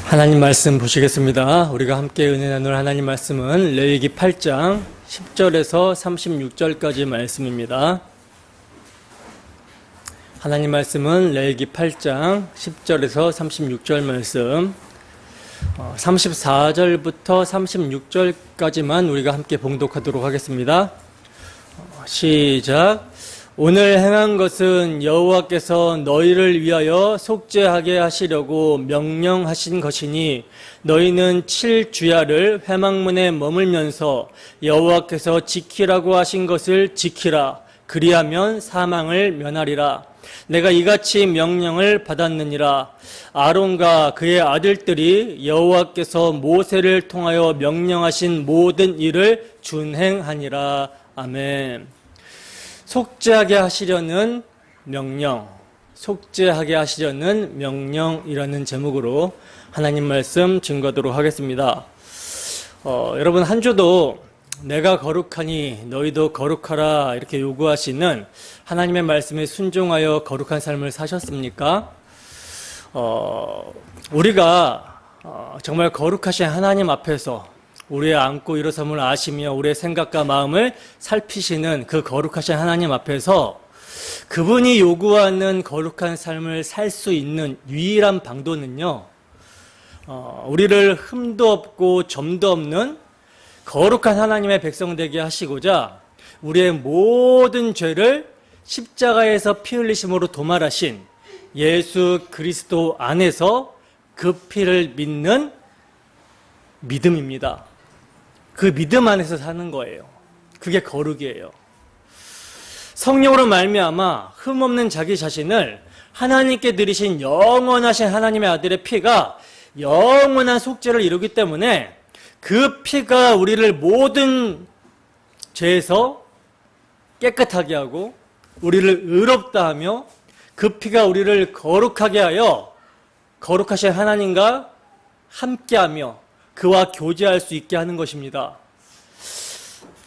하나님 말씀 보시겠습니다. 우리가 함께 은혜 나눌 하나님 말씀은 레위기 8장 10절에서 36절까지 말씀입니다. 하나님 말씀은 레위기 8장 10절에서 36절 말씀, 34절부터 36절까지만 우리가 함께 봉독하도록 하겠습니다. 시작. 오늘 행한 것은 여호와께서 너희를 위하여 속죄하게 하시려고 명령하신 것이니 너희는 7주야를 회막문에 머물면서 여호와께서 지키라고 하신 것을 지키라. 그리하면 사망을 면하리라. 내가 이같이 명령을 받았느니라. 아론과 그의 아들들이 여호와께서 모세를 통하여 명령하신 모든 일을 준행하니라. 아멘. 속죄하게 하시려는 명령, 속죄하게 하시려는 명령이라는 제목으로 하나님 말씀 증거하도록 하겠습니다. 여러분, 한 주도 내가 거룩하니 너희도 거룩하라 이렇게 요구하시는 하나님의 말씀에 순종하여 거룩한 삶을 사셨습니까? 우리가 정말 거룩하신 하나님 앞에서 우리의 앉고 일어섬을 아시며 우리의 생각과 마음을 살피시는 그 거룩하신 하나님 앞에서 그분이 요구하는 거룩한 삶을 살 수 있는 유일한 방도는요, 우리를 흠도 없고 점도 없는 거룩한 하나님의 백성 되게 하시고자 우리의 모든 죄를 십자가에서 피 흘리심으로 도말하신 예수 그리스도 안에서 그 피를 믿는 믿음입니다. 그 믿음 안에서 사는 거예요. 그게 거룩이에요. 성령으로 말미암아 흠없는 자기 자신을 하나님께 드리신 영원하신 하나님의 아들의 피가 영원한 속죄를 이루기 때문에 그 피가 우리를 모든 죄에서 깨끗하게 하고 우리를 의롭다 하며 그 피가 우리를 거룩하게 하여 거룩하신 하나님과 함께하며 그와 교제할 수 있게 하는 것입니다.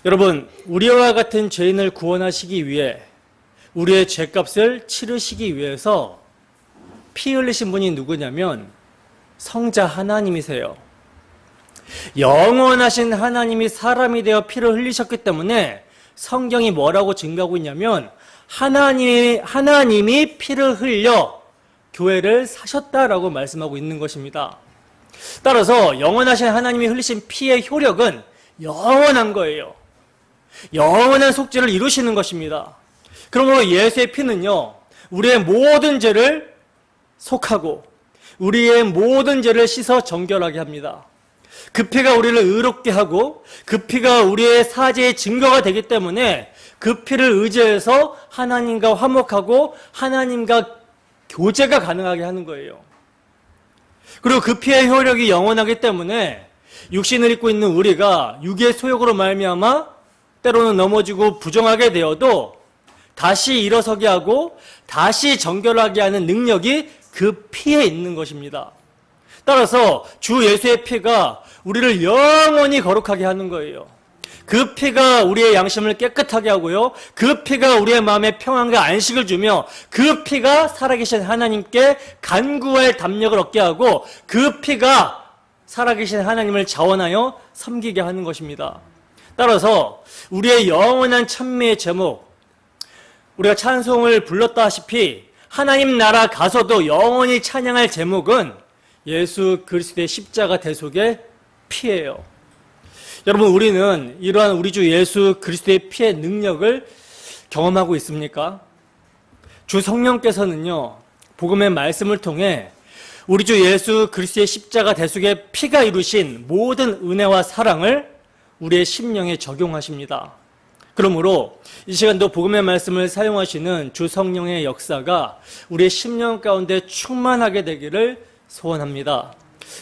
여러분, 우리와 같은 죄인을 구원하시기 위해 우리의 죄값을 치르시기 위해서 피 흘리신 분이 누구냐면 성자 하나님이세요. 영원하신 하나님이 사람이 되어 피를 흘리셨기 때문에 성경이 뭐라고 증거하고 있냐면 하나님이 피를 흘려 교회를 사셨다라고 말씀하고 있는 것입니다. 따라서 영원하신 하나님이 흘리신 피의 효력은 영원한 거예요. 영원한 속죄를 이루시는 것입니다. 그러므로 예수의 피는요, 우리의 모든 죄를 속하고 우리의 모든 죄를 씻어 정결하게 합니다. 그 피가 우리를 의롭게 하고 그 피가 우리의 사죄의 증거가 되기 때문에 그 피를 의지해서 하나님과 화목하고 하나님과 교제가 가능하게 하는 거예요. 그리고 그 피의 효력이 영원하기 때문에 육신을 입고 있는 우리가 육의 소욕으로 말미암아 때로는 넘어지고 부정하게 되어도 다시 일어서게 하고 다시 정결하게 하는 능력이 그 피에 있는 것입니다. 따라서 주 예수의 피가 우리를 영원히 거룩하게 하는 거예요. 그 피가 우리의 양심을 깨끗하게 하고요. 그 피가 우리의 마음에 평안과 안식을 주며 그 피가 살아계신 하나님께 간구할 담력을 얻게 하고 그 피가 살아계신 하나님을 자원하여 섬기게 하는 것입니다. 따라서 우리의 영원한 찬미의 제목, 우리가 찬송을 불렀다시피 하나님 나라 가서도 영원히 찬양할 제목은 예수 그리스도의 십자가 대속의 피예요. 여러분, 우리는 이러한 우리 주 예수 그리스도의 피의 능력을 경험하고 있습니까? 주 성령께서는요, 복음의 말씀을 통해 우리 주 예수 그리스도의 십자가 대속의 피가 이루신 모든 은혜와 사랑을 우리의 심령에 적용하십니다. 그러므로 이 시간도 복음의 말씀을 사용하시는 주 성령의 역사가 우리의 심령 가운데 충만하게 되기를 소원합니다.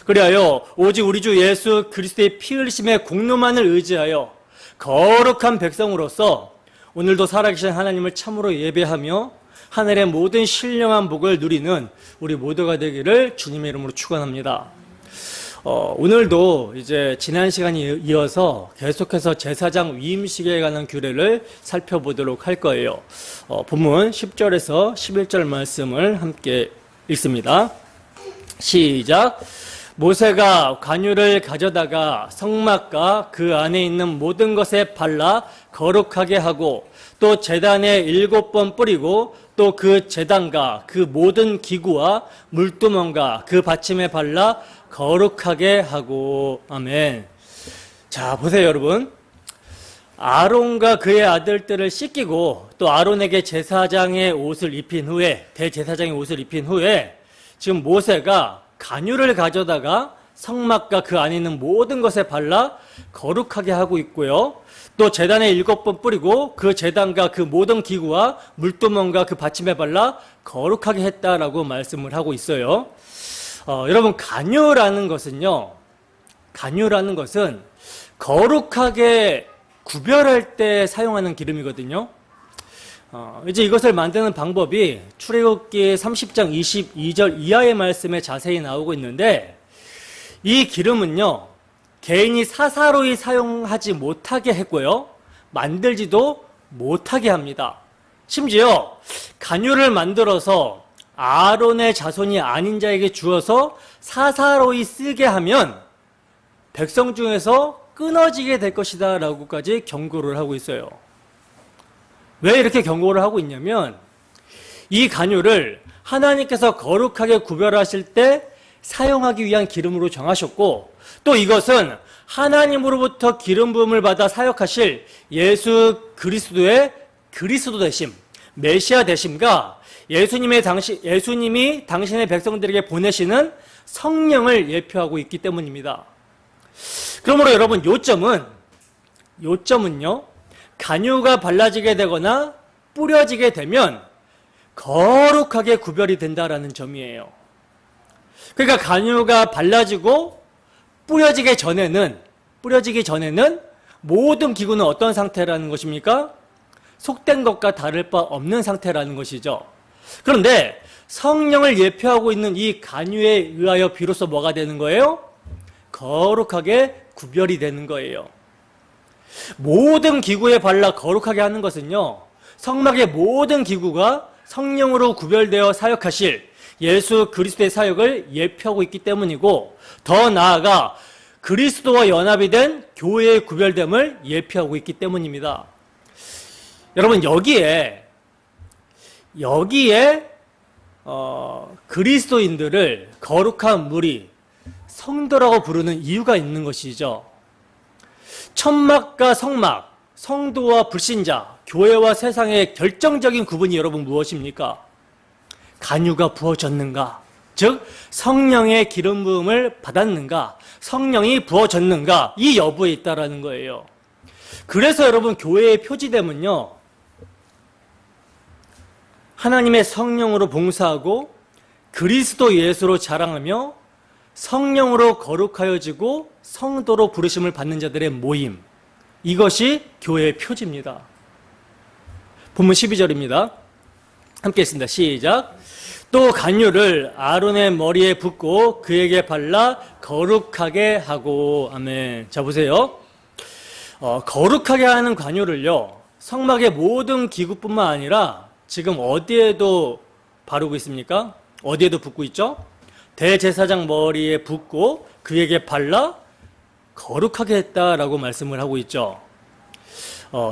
그리하여 오직 우리 주 예수 그리스도의 피 흘리심의 공로만을 의지하여 거룩한 백성으로서 오늘도 살아계신 하나님을 참으로 예배하며 하늘의 모든 신령한 복을 누리는 우리 모두가 되기를 주님의 이름으로 축원합니다. 오늘도 이제 지난 시간에 이어서 계속해서 제사장 위임식에 관한 규례를 살펴보도록 할 거예요. 본문 10절에서 11절 말씀을 함께 읽습니다. 시작. 모세가 관유를 가져다가 성막과 그 안에 있는 모든 것에 발라 거룩하게 하고 또 제단에 7번 뿌리고 또 그 제단과 그 모든 기구와 물두멍과 그 받침에 발라 거룩하게 하고. 아멘. 자, 보세요, 여러분. 아론과 그의 아들들을 씻기고 또 아론에게 제사장의 옷을 입힌 후에, 대제사장의 옷을 입힌 후에 지금 모세가 관유를 가져다가 성막과 그 안에 있는 모든 것에 발라 거룩하게 하고 있고요. 또 제단에 7번 뿌리고 그 제단과 그 모든 기구와 물두멍과 그 받침에 발라 거룩하게 했다라고 말씀을 하고 있어요. 여러분, 관유라는 것은요, 관유라는 것은 거룩하게 구별할 때 사용하는 기름이거든요. 이제 이것을 만드는 방법이 출애굽기 30장 22절 이하의 말씀에 자세히 나오고 있는데, 이 기름은요, 개인이 사사로이 사용하지 못하게 했고요, 만들지도 못하게 합니다. 심지어 관유를 만들어서 아론의 자손이 아닌 자에게 주어서 사사로이 쓰게 하면 백성 중에서 끊어지게 될 것이다 라고까지 경고를 하고 있어요. 왜 이렇게 경고를 하고 있냐면, 이 관유를 하나님께서 거룩하게 구별하실 때 사용하기 위한 기름으로 정하셨고, 또 이것은 하나님으로부터 기름 부음을 받아 사역하실 예수 그리스도의 그리스도 되심, 메시아 되심과 예수님이 당신의 백성들에게 보내시는 성령을 예표하고 있기 때문입니다. 그러므로 여러분, 요점은요, 관유가 발라지게 되거나 뿌려지게 되면 거룩하게 구별이 된다라는 점이에요. 그러니까 관유가 발라지고 뿌려지기 전에는 모든 기구는 어떤 상태라는 것입니까? 속된 것과 다를 바 없는 상태라는 것이죠. 그런데 성령을 예표하고 있는 이 관유에 의하여 비로소 뭐가 되는 거예요? 거룩하게 구별이 되는 거예요. 모든 기구에 발라 거룩하게 하는 것은요, 성막의 모든 기구가 성령으로 구별되어 사역하실 예수 그리스도의 사역을 예표하고 있기 때문이고, 더 나아가 그리스도와 연합이 된 교회의 구별됨을 예표하고 있기 때문입니다. 여러분, 여기에 그리스도인들을 거룩한 무리, 성도라고 부르는 이유가 있는 것이죠. 천막과 성막, 성도와 불신자, 교회와 세상의 결정적인 구분이 여러분 무엇입니까? 관유가 부어졌는가? 즉 성령의 기름 부음을 받았는가? 성령이 부어졌는가? 이 여부에 있다라는 거예요. 그래서 여러분, 교회의 표지됨은요, 하나님의 성령으로 봉사하고 그리스도 예수로 자랑하며 성령으로 거룩하여지고 성도로 부르심을 받는 자들의 모임, 이것이 교회의 표지입니다. 본문 12절입니다. 함께 읽습니다. 시작. 또 관유를 아론의 머리에 붓고 그에게 발라 거룩하게 하고. 아멘. 자, 보세요. 거룩하게 하는 관유를요, 성막의 모든 기구뿐만 아니라 지금 어디에도 바르고 있습니까? 어디에도 붓고 있죠? 대제사장 머리에 붓고 그에게 발라 거룩하게 했다라고 말씀을 하고 있죠.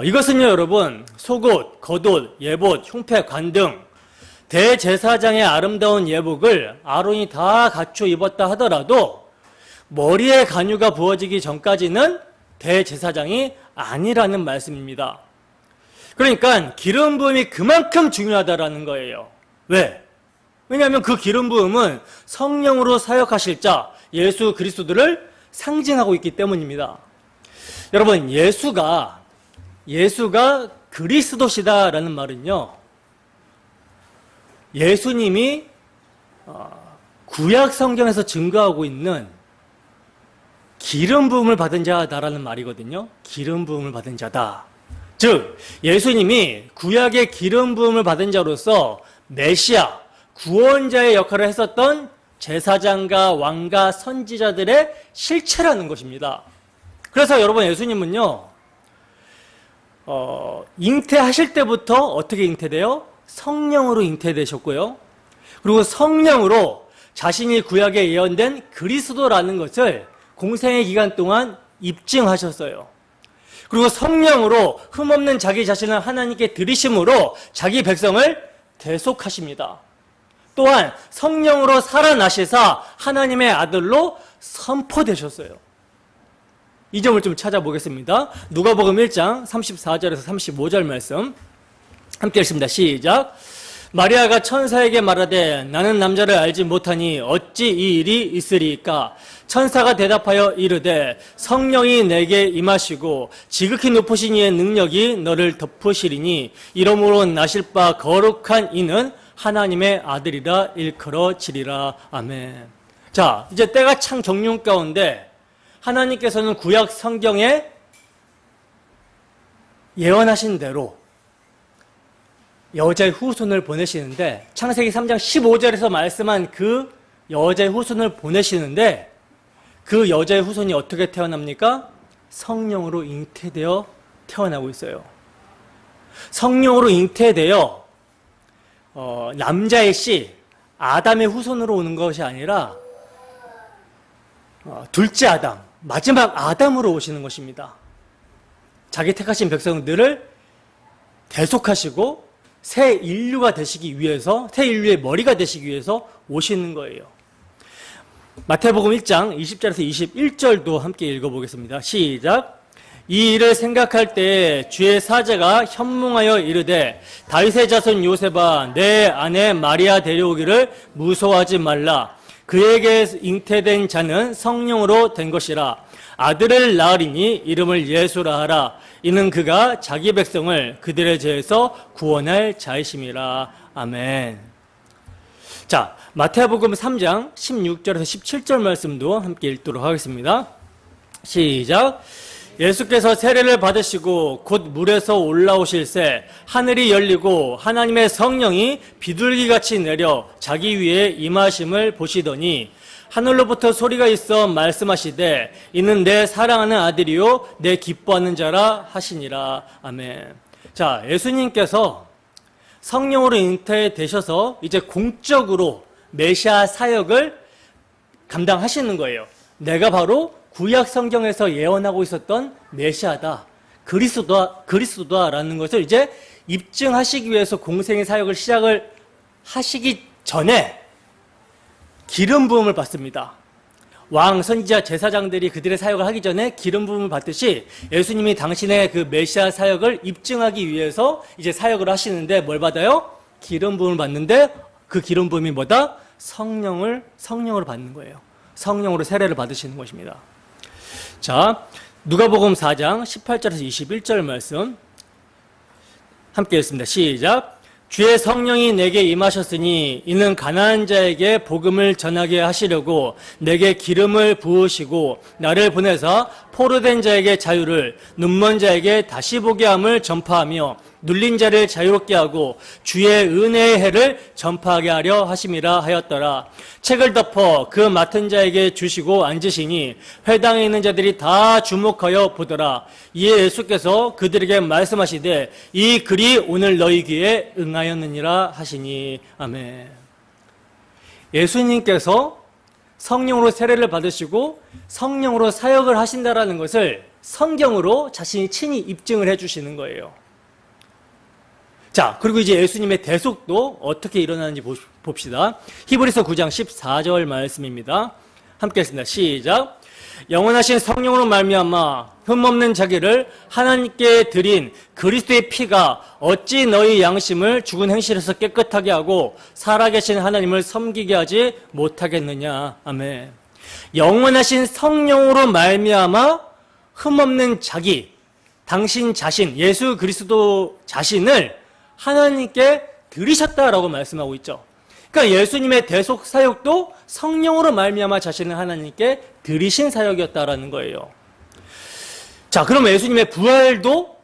이것은요, 여러분, 속옷, 겉옷, 예봇, 흉패, 관 등 대제사장의 아름다운 예복을 아론이 다 갖춰 입었다 하더라도 머리에 관유가 부어지기 전까지는 대제사장이 아니라는 말씀입니다. 그러니까 기름 부음이 그만큼 중요하다라는 거예요. 왜? 왜냐하면 그 기름 부음은 성령으로 사역하실 자 예수 그리스도를 상징하고 있기 때문입니다. 여러분, 예수가 그리스도시다라는 말은요, 예수님이 구약 성경에서 증거하고 있는 기름 부음을 받은 자다라는 말이거든요. 기름 부음을 받은 자다. 즉 예수님이 구약의 기름 부음을 받은 자로서 메시아, 구원자의 역할을 했었던 제사장과 왕과 선지자들의 실체라는 것입니다. 그래서 여러분, 예수님은요, 잉태하실 때부터 어떻게 잉태돼요? 성령으로 잉태되셨고요. 그리고 성령으로 자신이 구약에 예언된 그리스도라는 것을 공생의 기간 동안 입증하셨어요. 그리고 성령으로 흠없는 자기 자신을 하나님께 드리심으로 자기 백성을 대속하십니다. 또한 성령으로 살아나시사 하나님의 아들로 선포되셨어요. 이 점을 좀 찾아보겠습니다. 누가복음 1장 34절에서 35절 말씀 함께 읽습니다. 시작. 마리아가 천사에게 말하되 나는 남자를 알지 못하니 어찌 이 일이 있으리이까? 천사가 대답하여 이르되 성령이 내게 임하시고 지극히 높으신 이의 능력이 너를 덮으시리니 이러므로 나실 바 거룩한 이는 하나님의 아들이라 일컬어지리라. 아멘. 자, 이제 때가 참 경륜 가운데 하나님께서는 구약 성경에 예언하신 대로 여자의 후손을 보내시는데, 창세기 3장 15절에서 말씀한 그 여자의 후손을 보내시는데, 그 여자의 후손이 어떻게 태어납니까? 성령으로 잉태되어 태어나고 있어요. 성령으로 잉태되어 남자의 씨 아담의 후손으로 오는 것이 아니라 둘째 아담, 마지막 아담으로 오시는 것입니다. 자기 택하신 백성들을 대속하시고 새 인류가 되시기 위해서, 새 인류의 머리가 되시기 위해서 오시는 거예요. 마태복음 1장 20절에서 21절도 함께 읽어보겠습니다. 시작. 이 일을 생각할 때 주의 사자가 현몽하여 이르되 다윗의 자손 요셉아 내 아내 마리아 데려오기를 무서워하지 말라. 그에게 잉태된 자는 성령으로 된 것이라. 아들을 낳으리니 이름을 예수라 하라. 이는 그가 자기 백성을 그들의 죄에서 구원할 자이심이라. 아멘. 자, 마태복음 3장 16절에서 17절 말씀도 함께 읽도록 하겠습니다. 시작. 예수께서 세례를 받으시고 곧 물에서 올라오실새 하늘이 열리고 하나님의 성령이 비둘기같이 내려 자기 위에 임하심을 보시더니 하늘로부터 소리가 있어 말씀하시되 이는 내 사랑하는 아들이요 내 기뻐하는 자라 하시니라. 아멘. 자, 예수님께서 성령으로 잉태되셔서 이제 공적으로 메시아 사역을 감당하시는 거예요. 내가 바로 구약 성경에서 예언하고 있었던 메시아다, 그리스도다라는 것을 이제 입증하시기 위해서 공생의 사역을 시작을 하시기 전에 기름 부음을 받습니다. 왕, 선지자, 제사장들이 그들의 사역을 하기 전에 기름 부음을 받듯이 예수님이 당신의 그 메시아 사역을 입증하기 위해서 이제 사역을 하시는데 뭘 받아요? 기름 부음을 받는데 그 기름 부음이 뭐다? 성령으로 받는 거예요. 성령으로 세례를 받으시는 것입니다. 자, 누가복음 4장 18절에서 21절 말씀 함께 읽습니다. 시작. 주의 성령이 내게 임하셨으니 이는 가난한 자에게 복음을 전하게 하시려고 내게 기름을 부으시고 나를 보내사 포로된 자에게 자유를, 눈먼 자에게 다시 보게 함을 전파하며 눌린 자를 자유롭게 하고 주의 은혜의 해를 전파하게 하려 하심이라 하였더라. 책을 덮어 그 맡은 자에게 주시고 앉으시니 회당에 있는 자들이 다 주목하여 보더라. 이에 예수께서 그들에게 말씀하시되 이 글이 오늘 너희 귀에 응하였느니라 하시니. 아멘. 예수님께서 성령으로 세례를 받으시고 성령으로 사역을 하신다라는 것을 성경으로 자신이 친히 입증을 해주시는 거예요. 자, 그리고 이제 예수님의 대속도 어떻게 일어나는지 봅시다. 히브리서 9장 14절 말씀입니다. 함께 읽습니다. 시작. 영원하신 성령으로 말미암아 흠없는 자기를 하나님께 드린 그리스도의 피가 어찌 너희 양심을 죽은 행실에서 깨끗하게 하고 살아계신 하나님을 섬기게 하지 못하겠느냐. 아멘. 영원하신 성령으로 말미암아 흠없는 자기, 당신 자신, 예수 그리스도 자신을 하나님께 드리셨다라고 말씀하고 있죠. 그러니까 예수님의 대속 사역도 성령으로 말미암아 자신을 하나님께 드리신 사역이었다라는 거예요. 자, 그럼 예수님의 부활도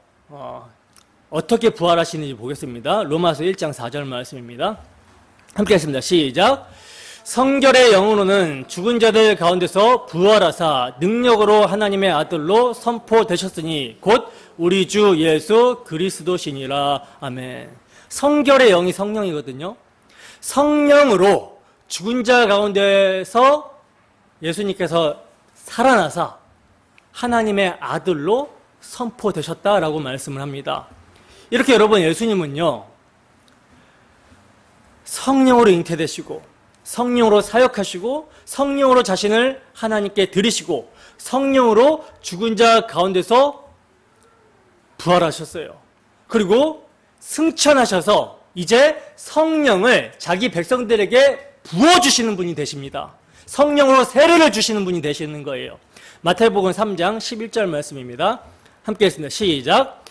어떻게 부활하시는지 보겠습니다. 로마서 1장 4절 말씀입니다. 함께 했습니다. 시작. 성결의 영으로는 죽은 자들 가운데서 부활하사 능력으로 하나님의 아들로 선포되셨으니 곧 우리 주 예수 그리스도시니라. 아멘. 성결의 영이 성령이거든요. 성령으로 죽은 자 가운데서 예수님께서 살아나사 하나님의 아들로 선포되셨다라고 말씀을 합니다. 이렇게 여러분, 예수님은요, 성령으로 잉태되시고 성령으로 사역하시고 성령으로 자신을 하나님께 드리시고 성령으로 죽은 자 가운데서 부활하셨어요. 그리고 승천하셔서 이제 성령을 자기 백성들에게 부어주시는 분이 되십니다. 성령으로 세례를 주시는 분이 되시는 거예요. 마태복음 3장 11절 말씀입니다. 함께 했습니다. 시작.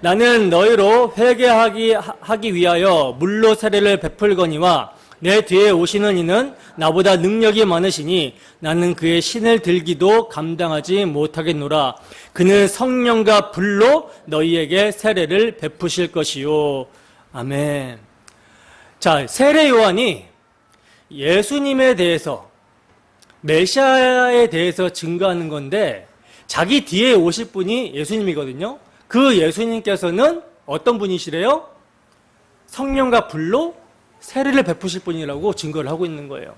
나는 너희로 회개하기 위하여 물로 세례를 베풀거니와 내 뒤에 오시는 이는 나보다 능력이 많으시니 나는 그의 신을 들기도 감당하지 못하겠노라. 그는 성령과 불로 너희에게 세례를 베푸실 것이요. 아멘. 자, 세례 요한이 예수님에 대해서, 메시아에 대해서 증거하는 건데 자기 뒤에 오실 분이 예수님이거든요. 그 예수님께서는 어떤 분이시래요? 성령과 불로 세례를 베푸실 분이라고 증거를 하고 있는 거예요.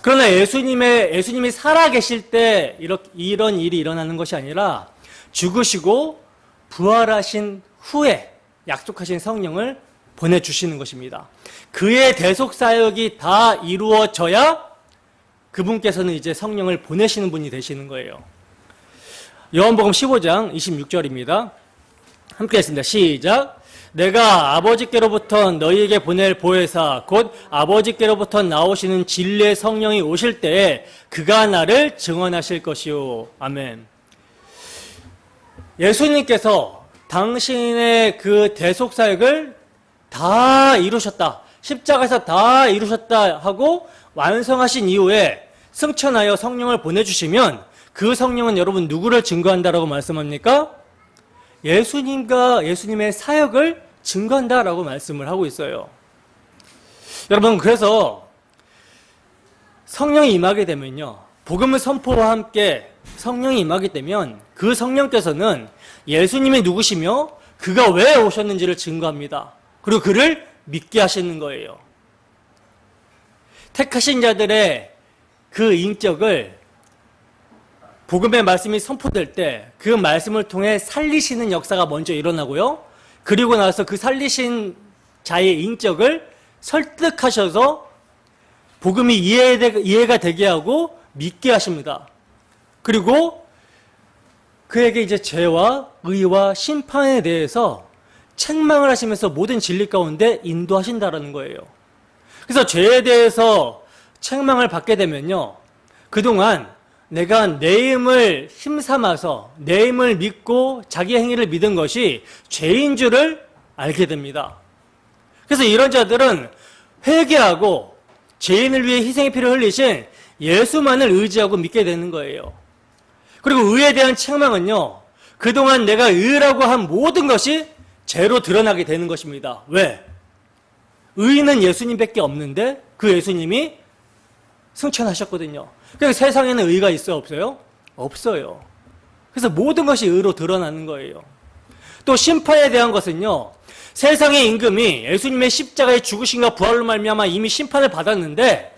그러나 예수님이 살아계실 때 이런 일이 일어나는 것이 아니라 죽으시고 부활하신 후에 약속하신 성령을 보내주시는 것입니다. 그의 대속사역이 다 이루어져야 그분께서는 이제 성령을 보내시는 분이 되시는 거예요. 요한복음 15장 26절입니다. 함께 했습니다. 시작. 내가 아버지께로부터 너희에게 보낼 보혜사 곧 아버지께로부터 나오시는 진리의 성령이 오실 때에 그가 나를 증언하실 것이요. 아멘. 예수님께서 당신의 그 대속사역을 다 이루셨다, 십자가에서 다 이루셨다 하고 완성하신 이후에 승천하여 성령을 보내주시면 그 성령은 여러분 누구를 증거한다라고 말씀합니까? 예수님과 예수님의 사역을 증거한다라고 말씀을 하고 있어요. 여러분, 그래서 성령이 임하게 되면요, 복음의 선포와 함께 성령이 임하게 되면 그 성령께서는 예수님이 누구시며 그가 왜 오셨는지를 증거합니다. 그리고 그를 믿게 하시는 거예요. 택하신 자들의 그 인격을 복음의 말씀이 선포될 때 그 말씀을 통해 살리시는 역사가 먼저 일어나고요. 그리고 나서 그 살리신 자의 인격을 설득하셔서 복음이 이해가 되게 하고 믿게 하십니다. 그리고 그에게 이제 죄와 의와 심판에 대해서 책망을 하시면서 모든 진리 가운데 인도하신다라는 거예요. 그래서 죄에 대해서 책망을 받게 되면요, 그동안 내가 내 힘을 힘삼아서 내 힘을 믿고 자기 행위를 믿은 것이 죄인 줄을 알게 됩니다. 그래서 이런 자들은 회개하고 죄인을 위해 희생의 피를 흘리신 예수만을 의지하고 믿게 되는 거예요. 그리고 의에 대한 책망은요, 그동안 내가 의라고 한 모든 것이 죄로 드러나게 되는 것입니다. 왜? 의는 예수님밖에 없는데 그 예수님이 승천하셨거든요. 그래서 세상에는 의가 있어요, 없어요? 없어요. 그래서 모든 것이 의로 드러나는 거예요. 또 심판에 대한 것은요, 세상의 임금이 예수님의 십자가의 죽으심과 부활로 말미암아 이미 심판을 받았는데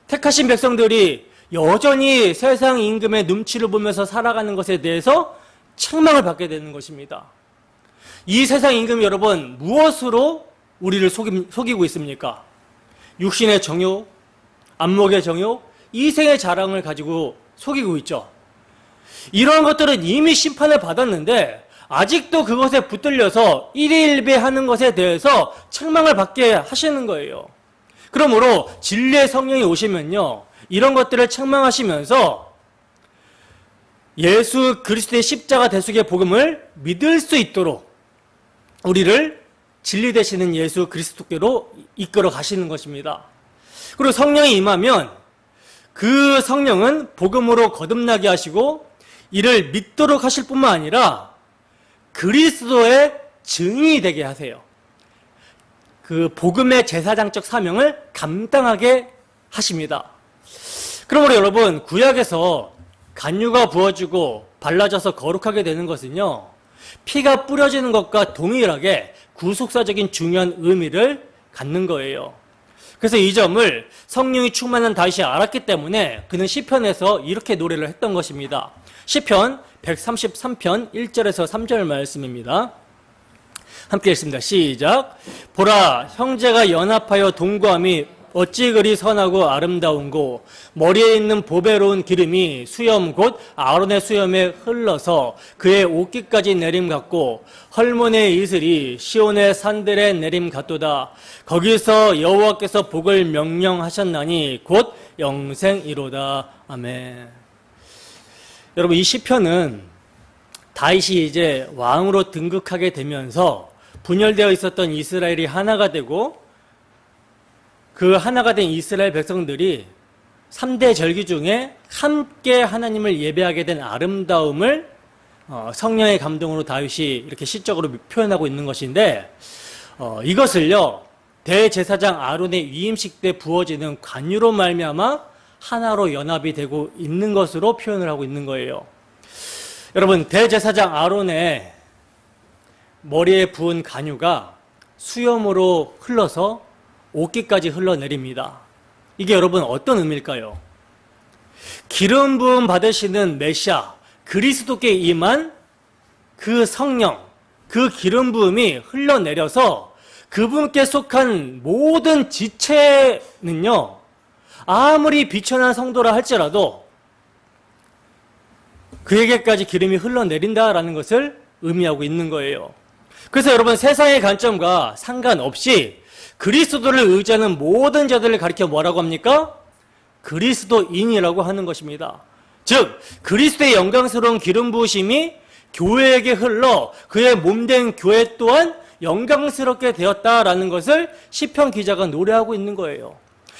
택하신 백성들이 여전히 세상 임금의 눈치를 보면서 살아가는 것에 대해서 책망을 받게 되는 것입니다. 이 세상 임금이 여러분 무엇으로 우리를 속이고 있습니까? 육신의 정욕, 안목의 정욕, 이생의 자랑을 가지고 속이고 있죠. 이런 것들은 이미 심판을 받았는데 아직도 그것에 붙들려서 일희일비하는 것에 대해서 책망을 받게 하시는 거예요. 그러므로 진리의 성령이 오시면요, 이런 것들을 책망하시면서 예수 그리스도의 십자가 대속의 복음을 믿을 수 있도록 우리를 진리 되시는 예수 그리스도께로 이끌어 가시는 것입니다. 그리고 성령이 임하면 그 성령은 복음으로 거듭나게 하시고 이를 믿도록 하실 뿐만 아니라 그리스도의 증인이 되게 하세요. 그 복음의 제사장적 사명을 감당하게 하십니다. 그러므로 여러분, 구약에서 간유가 부어지고 발라져서 거룩하게 되는 것은요, 피가 뿌려지는 것과 동일하게 구속사적인 중요한 의미를 갖는 거예요. 그래서 이 점을 성령이 충만한 다윗이 알았기 때문에 그는 시편에서 이렇게 노래를 했던 것입니다. 시편 133편 1절에서 3절 말씀입니다. 함께 읽습니다. 시작. 보라, 형제가 연합하여 동거함이 어찌 그리 선하고 아름다운고, 머리에 있는 보배로운 기름이 수염 곧 아론의 수염에 흘러서 그의 옷깃까지 내림 같고, 헐몬의 이슬이 시온의 산들에 내림 같도다. 거기서 여호와께서 복을 명령하셨나니 곧 영생이로다. 아멘. 여러분, 이 시편은 다윗이 이제 왕으로 등극하게 되면서 분열되어 있었던 이스라엘이 하나가 되고, 그 하나가 된 이스라엘 백성들이 3대 절기 중에 함께 하나님을 예배하게 된 아름다움을 성령의 감동으로 다윗이 이렇게 시적으로 표현하고 있는 것인데, 이것을요 대제사장 아론의 위임식 때 부어지는 관유로 말미암아 하나로 연합이 되고 있는 것으로 표현을 하고 있는 거예요. 여러분, 대제사장 아론의 머리에 부은 관유가 수염으로 흘러서 옷깃까지 흘러내립니다. 이게 여러분 어떤 의미일까요? 기름 부음 받으시는 메시아 그리스도께 임한 그 성령, 그 기름 부음이 흘러내려서 그분께 속한 모든 지체는요, 아무리 비천한 성도라 할지라도 그에게까지 기름이 흘러내린다라는 것을 의미하고 있는 거예요. 그래서 여러분, 세상의 관점과 상관없이 그리스도를 의지하는 모든 자들을 가리켜 뭐라고 합니까? 그리스도인이라고 하는 것입니다. 즉, 그리스도의 영광스러운 기름 부으심이 교회에게 흘러 그의 몸된 교회 또한 영광스럽게 되었다라는 것을 시편 기자가 노래하고 있는 거예요.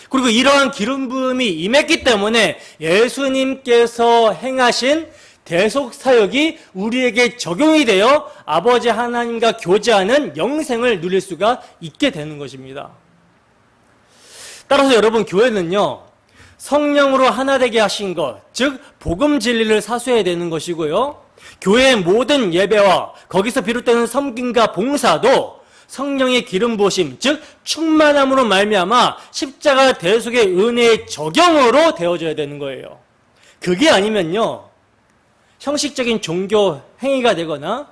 그리고 이러한 기름 부음이 임했기 때문에 예수님께서 행하신 대속 사역이 우리에게 적용이 되어 아버지 하나님과 교제하는 영생을 누릴 수가 있게 되는 것입니다. 따라서 여러분, 교회는요, 성령으로 하나 되게 하신 것, 즉 복음 진리를 사수해야 되는 것이고요, 교회의 모든 예배와 거기서 비롯되는 섬김과 봉사도 성령의 기름 부으심, 즉 충만함으로 말미암아 십자가 대속의 은혜의 적용으로 되어져야 되는 거예요. 그게 아니면요, 형식적인 종교 행위가 되거나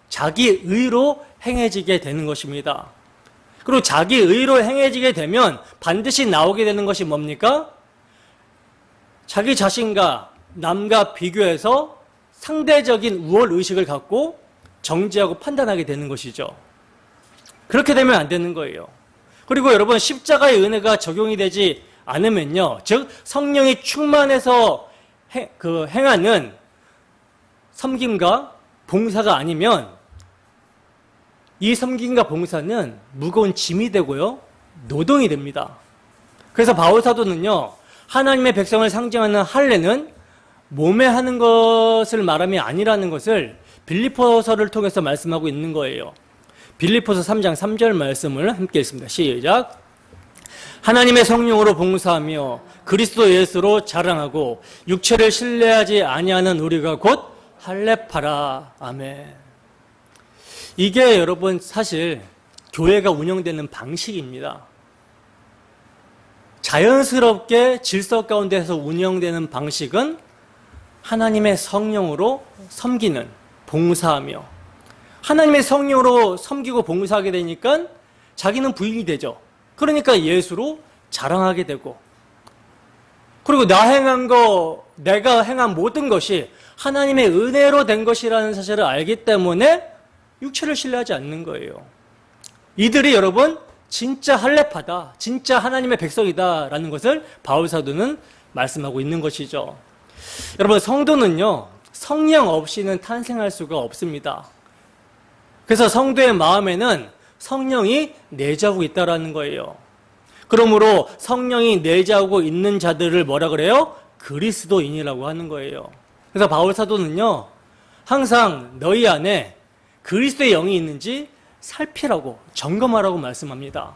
자기 의로 행해지게 되는 것입니다. 그리고 자기 의로 행해지게 되면 반드시 나오게 되는 것이 뭡니까? 자기 자신과 남과 비교해서 상대적인 우월의식을 갖고 정죄하고 판단하게 되는 것이죠. 그렇게 되면 안 되는 거예요. 그리고 여러분, 십자가의 은혜가 적용이 되지 않으면요, 즉 성령이 충만해서 행하는 섬김과 봉사가 아니면 이 섬김과 봉사는 무거운 짐이 되고요, 노동이 됩니다. 그래서 바울 사도는요, 하나님의 백성을 상징하는 할례는 몸에 하는 것을 말함이 아니라는 것을 빌립보서를 통해서 말씀하고 있는 거예요. 빌립보서 3장 3절 말씀을 함께 읽습니다. 시작. 하나님의 성령으로 봉사하며 그리스도 예수로 자랑하고 육체를 신뢰하지 아니하는 우리가 곧 할례파라. 아멘. 이게 여러분 사실 교회가 운영되는 방식입니다. 자연스럽게 질서 가운데서 운영되는 방식은 하나님의 성령으로 섬기는, 봉사하며, 하나님의 성령으로 섬기고 봉사하게 되니까 자기는 부인이 되죠. 그러니까 예수로 자랑하게 되고, 그리고 내가 행한 모든 것이 하나님의 은혜로 된 것이라는 사실을 알기 때문에 육체를 신뢰하지 않는 거예요. 이들이 여러분 진짜 할례파다, 진짜 하나님의 백성이다 라는 것을 바울 사도는 말씀하고 있는 것이죠. 여러분, 성도는요, 성령 없이는 탄생할 수가 없습니다. 그래서 성도의 마음에는 성령이 내재하고 있다라는 거예요. 그러므로 성령이 내재하고 있는 자들을 뭐라 그래요? 그리스도인이라고 하는 거예요. 그래서 바울 사도는요, 항상 너희 안에 그리스도의 영이 있는지 살피라고, 점검하라고 말씀합니다.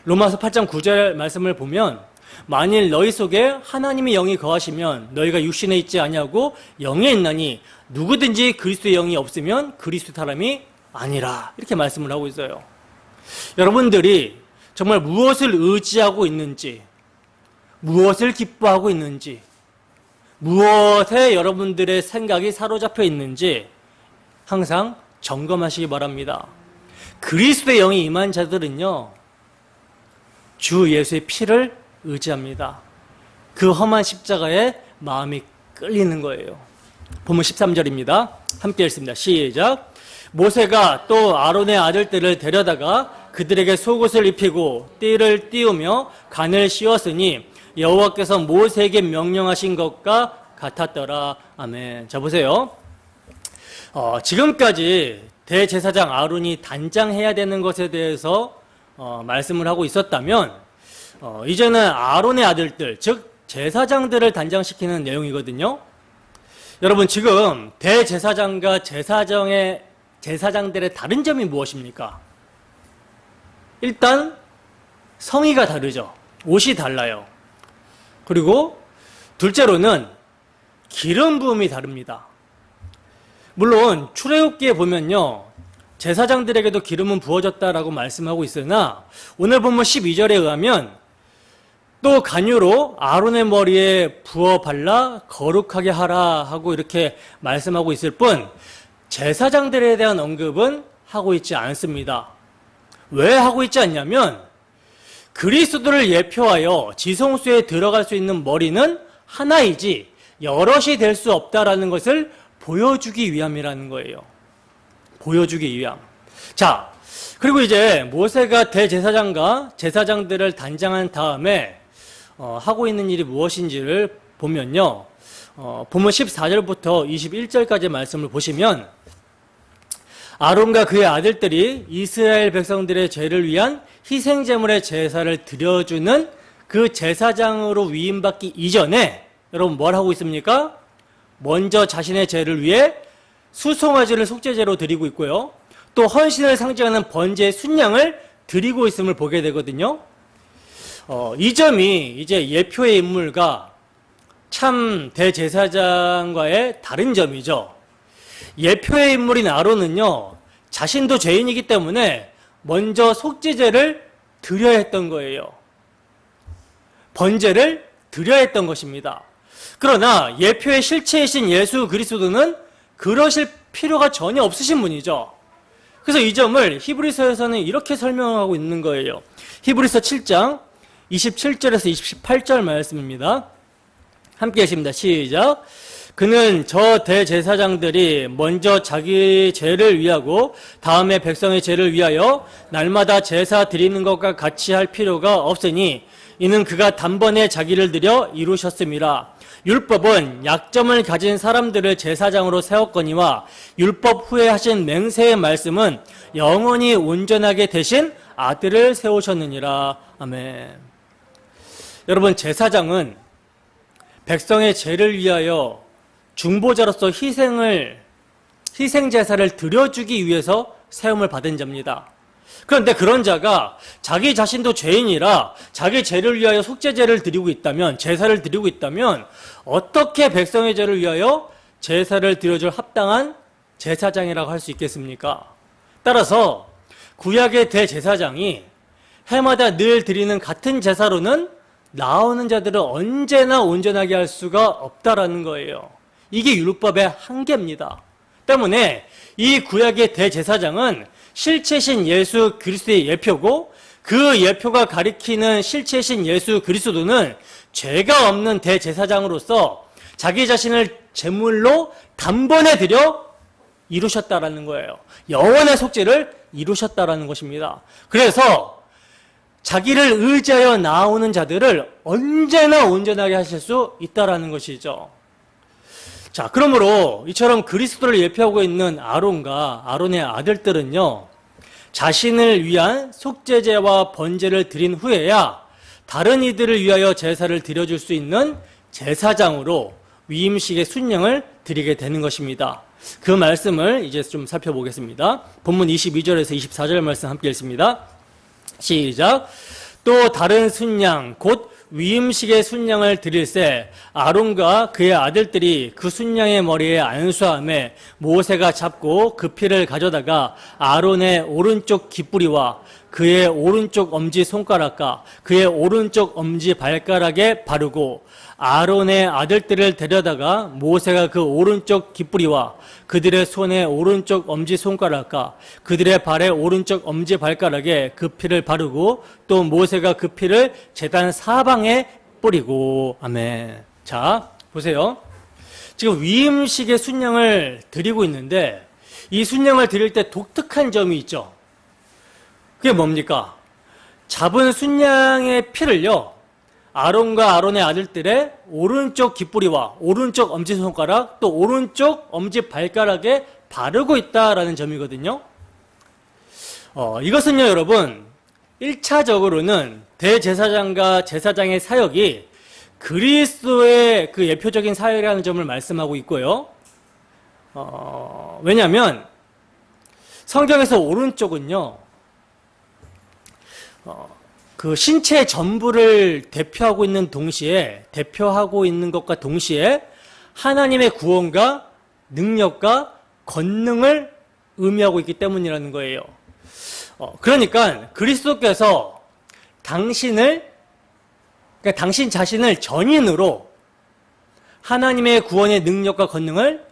로마서 8장 9절 말씀을 보면, 만일 너희 속에 하나님의 영이 거하시면 너희가 육신에 있지 아니하고 영에 있나니 누구든지 그리스도의 영이 없으면 그리스도 사람이 아니라, 이렇게 말씀을 하고 있어요. 여러분들이 정말 무엇을 의지하고 있는지, 무엇을 기뻐하고 있는지, 무엇에 여러분들의 생각이 사로잡혀 있는지 항상 점검하시기 바랍니다. 그리스도의 영이 임한 자들은요, 주 예수의 피를 의지합니다. 그 험한 십자가에 마음이 끌리는 거예요. 본문 13절입니다. 함께 읽습니다. 시작. 모세가 또 아론의 아들들을 데려다가 그들에게 속옷을 입히고 띠를 띄우며 간을 씌웠으니 여호와께서 모세에게 명령하신 것과 같았더라. 아멘. 자, 보세요. 지금까지 대제사장 아론이 단장해야 되는 것에 대해서 말씀을 하고 있었다면 이제는 아론의 아들들, 즉 제사장들을 단장시키는 내용이거든요. 여러분, 지금 대제사장과 제사장들의 다른 점이 무엇입니까? 일단 성의가 다르죠. 옷이 달라요. 그리고 둘째로는 기름 부음이 다릅니다. 물론 출애굽기에 보면요, 제사장들에게도 기름은 부어졌다라고 말씀하고 있으나 오늘 본문 12절에 의하면 또 간유로 아론의 머리에 부어 발라 거룩하게 하라 하고 이렇게 말씀하고 있을 뿐 제사장들에 대한 언급은 하고 있지 않습니다. 왜 하고 있지 않냐면 그리스도를 예표하여 지성소에 들어갈 수 있는 머리는 하나이지 여럿이 될 수 없다라는 것을 보여주기 위함이라는 거예요. 보여주기 위함. 자, 그리고 이제 모세가 대제사장과 제사장들을 단장한 다음에 하고 있는 일이 무엇인지를 보면요. 본문 14절부터 21절까지 말씀을 보시면 아론과 그의 아들들이 이스라엘 백성들의 죄를 위한 희생제물의 제사를 드려주는 그 제사장으로 위임받기 이전에 여러분 뭘 하고 있습니까? 먼저 자신의 죄를 위해 수송아지를 속죄제로 드리고 있고요. 또 헌신을 상징하는 번제의 순양을 드리고 있음을 보게 되거든요. 이 점이 이제 예표의 인물과 참 대제사장과의 다른 점이죠. 예표의 인물인 아론은요, 자신도 죄인이기 때문에 먼저 속죄제를 드려야 했던 거예요. 번제를 드려야 했던 것입니다. 그러나 예표의 실체이신 예수 그리스도는 그러실 필요가 전혀 없으신 분이죠. 그래서 이 점을 히브리서에서는 이렇게 설명하고 있는 거예요. 히브리서 7장 27절에서 28절 말씀입니다. 함께 하십니다. 시작. 그는 저 대제사장들이 먼저 자기 죄를 위하고 다음에 백성의 죄를 위하여 날마다 제사 드리는 것과 같이 할 필요가 없으니 이는 그가 단번에 자기를 드려 이루셨음이라. 율법은 약점을 가진 사람들을 제사장으로 세웠거니와 율법 후에 하신 맹세의 말씀은 영원히 온전하게 되신 아들을 세우셨느니라. 아멘. 여러분, 제사장은 백성의 죄를 위하여 중보자로서 희생제사를 드려주기 위해서 세움을 받은 자입니다. 그런데 그런 자가 자기 자신도 죄인이라 자기 죄를 위하여 속죄제를 드리고 있다면, 제사를 드리고 있다면 어떻게 백성의 죄를 위하여 제사를 드려줄 합당한 제사장이라고 할 수 있겠습니까? 따라서 구약의 대제사장이 해마다 늘 드리는 같은 제사로는 나오는 자들을 언제나 온전하게 할 수가 없다라는 거예요. 이게 율법의 한계입니다. 때문에 이 구약의 대제사장은 실체신 예수 그리스도의 예표고 그 예표가 가리키는 실체신 예수 그리스도는 죄가 없는 대제사장으로서 자기 자신을 제물로 단번에 드려 이루셨다라는 거예요. 영원의 속죄를 이루셨다라는 것입니다. 그래서 자기를 의지하여 나오는 자들을 언제나 온전하게 하실 수 있다라는 것이죠. 자, 그러므로 이처럼 그리스도를 예표하고 있는 아론과 아론의 아들들은요, 자신을 위한 속죄제와 번제를 드린 후에야 다른 이들을 위하여 제사를 드려줄 수 있는 제사장으로 위임식의 순양을 드리게 되는 것입니다. 그 말씀을 이제 좀 살펴보겠습니다. 본문 22절에서 24절 말씀 함께 읽습니다. 시작. 또 다른 순양 곧 위임식의 순양을 드릴새 아론과 그의 아들들이 그 순양의 머리에 안수하매 모세가 잡고 그 피를 가져다가 아론의 오른쪽 깃뿌리와 그의 오른쪽 엄지 손가락과 그의 오른쪽 엄지 발가락에 바르고 아론의 아들들을 데려다가 모세가 그 오른쪽 깃뿌리와 그들의 손의 오른쪽 엄지 손가락과 그들의 발의 오른쪽 엄지 발가락에 그 피를 바르고 또 모세가 그 피를 제단 사방에 뿌리고. 아멘. 자, 보세요. 지금 위임식의 순양을 드리고 있는데 이 순양을 드릴 때 독특한 점이 있죠. 그게 뭡니까? 잡은 순양의 피를요, 아론과 아론의 아들들의 오른쪽 깃뿌리와 오른쪽 엄지손가락 또 오른쪽 엄지발가락에 바르고 있다라는 점이거든요. 이것은요, 여러분, 1차적으로는 대제사장과 제사장의 사역이 그리스도의 그 예표적인 사역이라는 점을 말씀하고 있고요. 왜냐하면 성경에서 오른쪽은요, 그 신체 전부를 대표하고 있는 것과 동시에 하나님의 구원과 능력과 권능을 의미하고 있기 때문이라는 거예요. 그러니까 그리스도께서 당신 자신을 전인으로 하나님의 구원의 능력과 권능을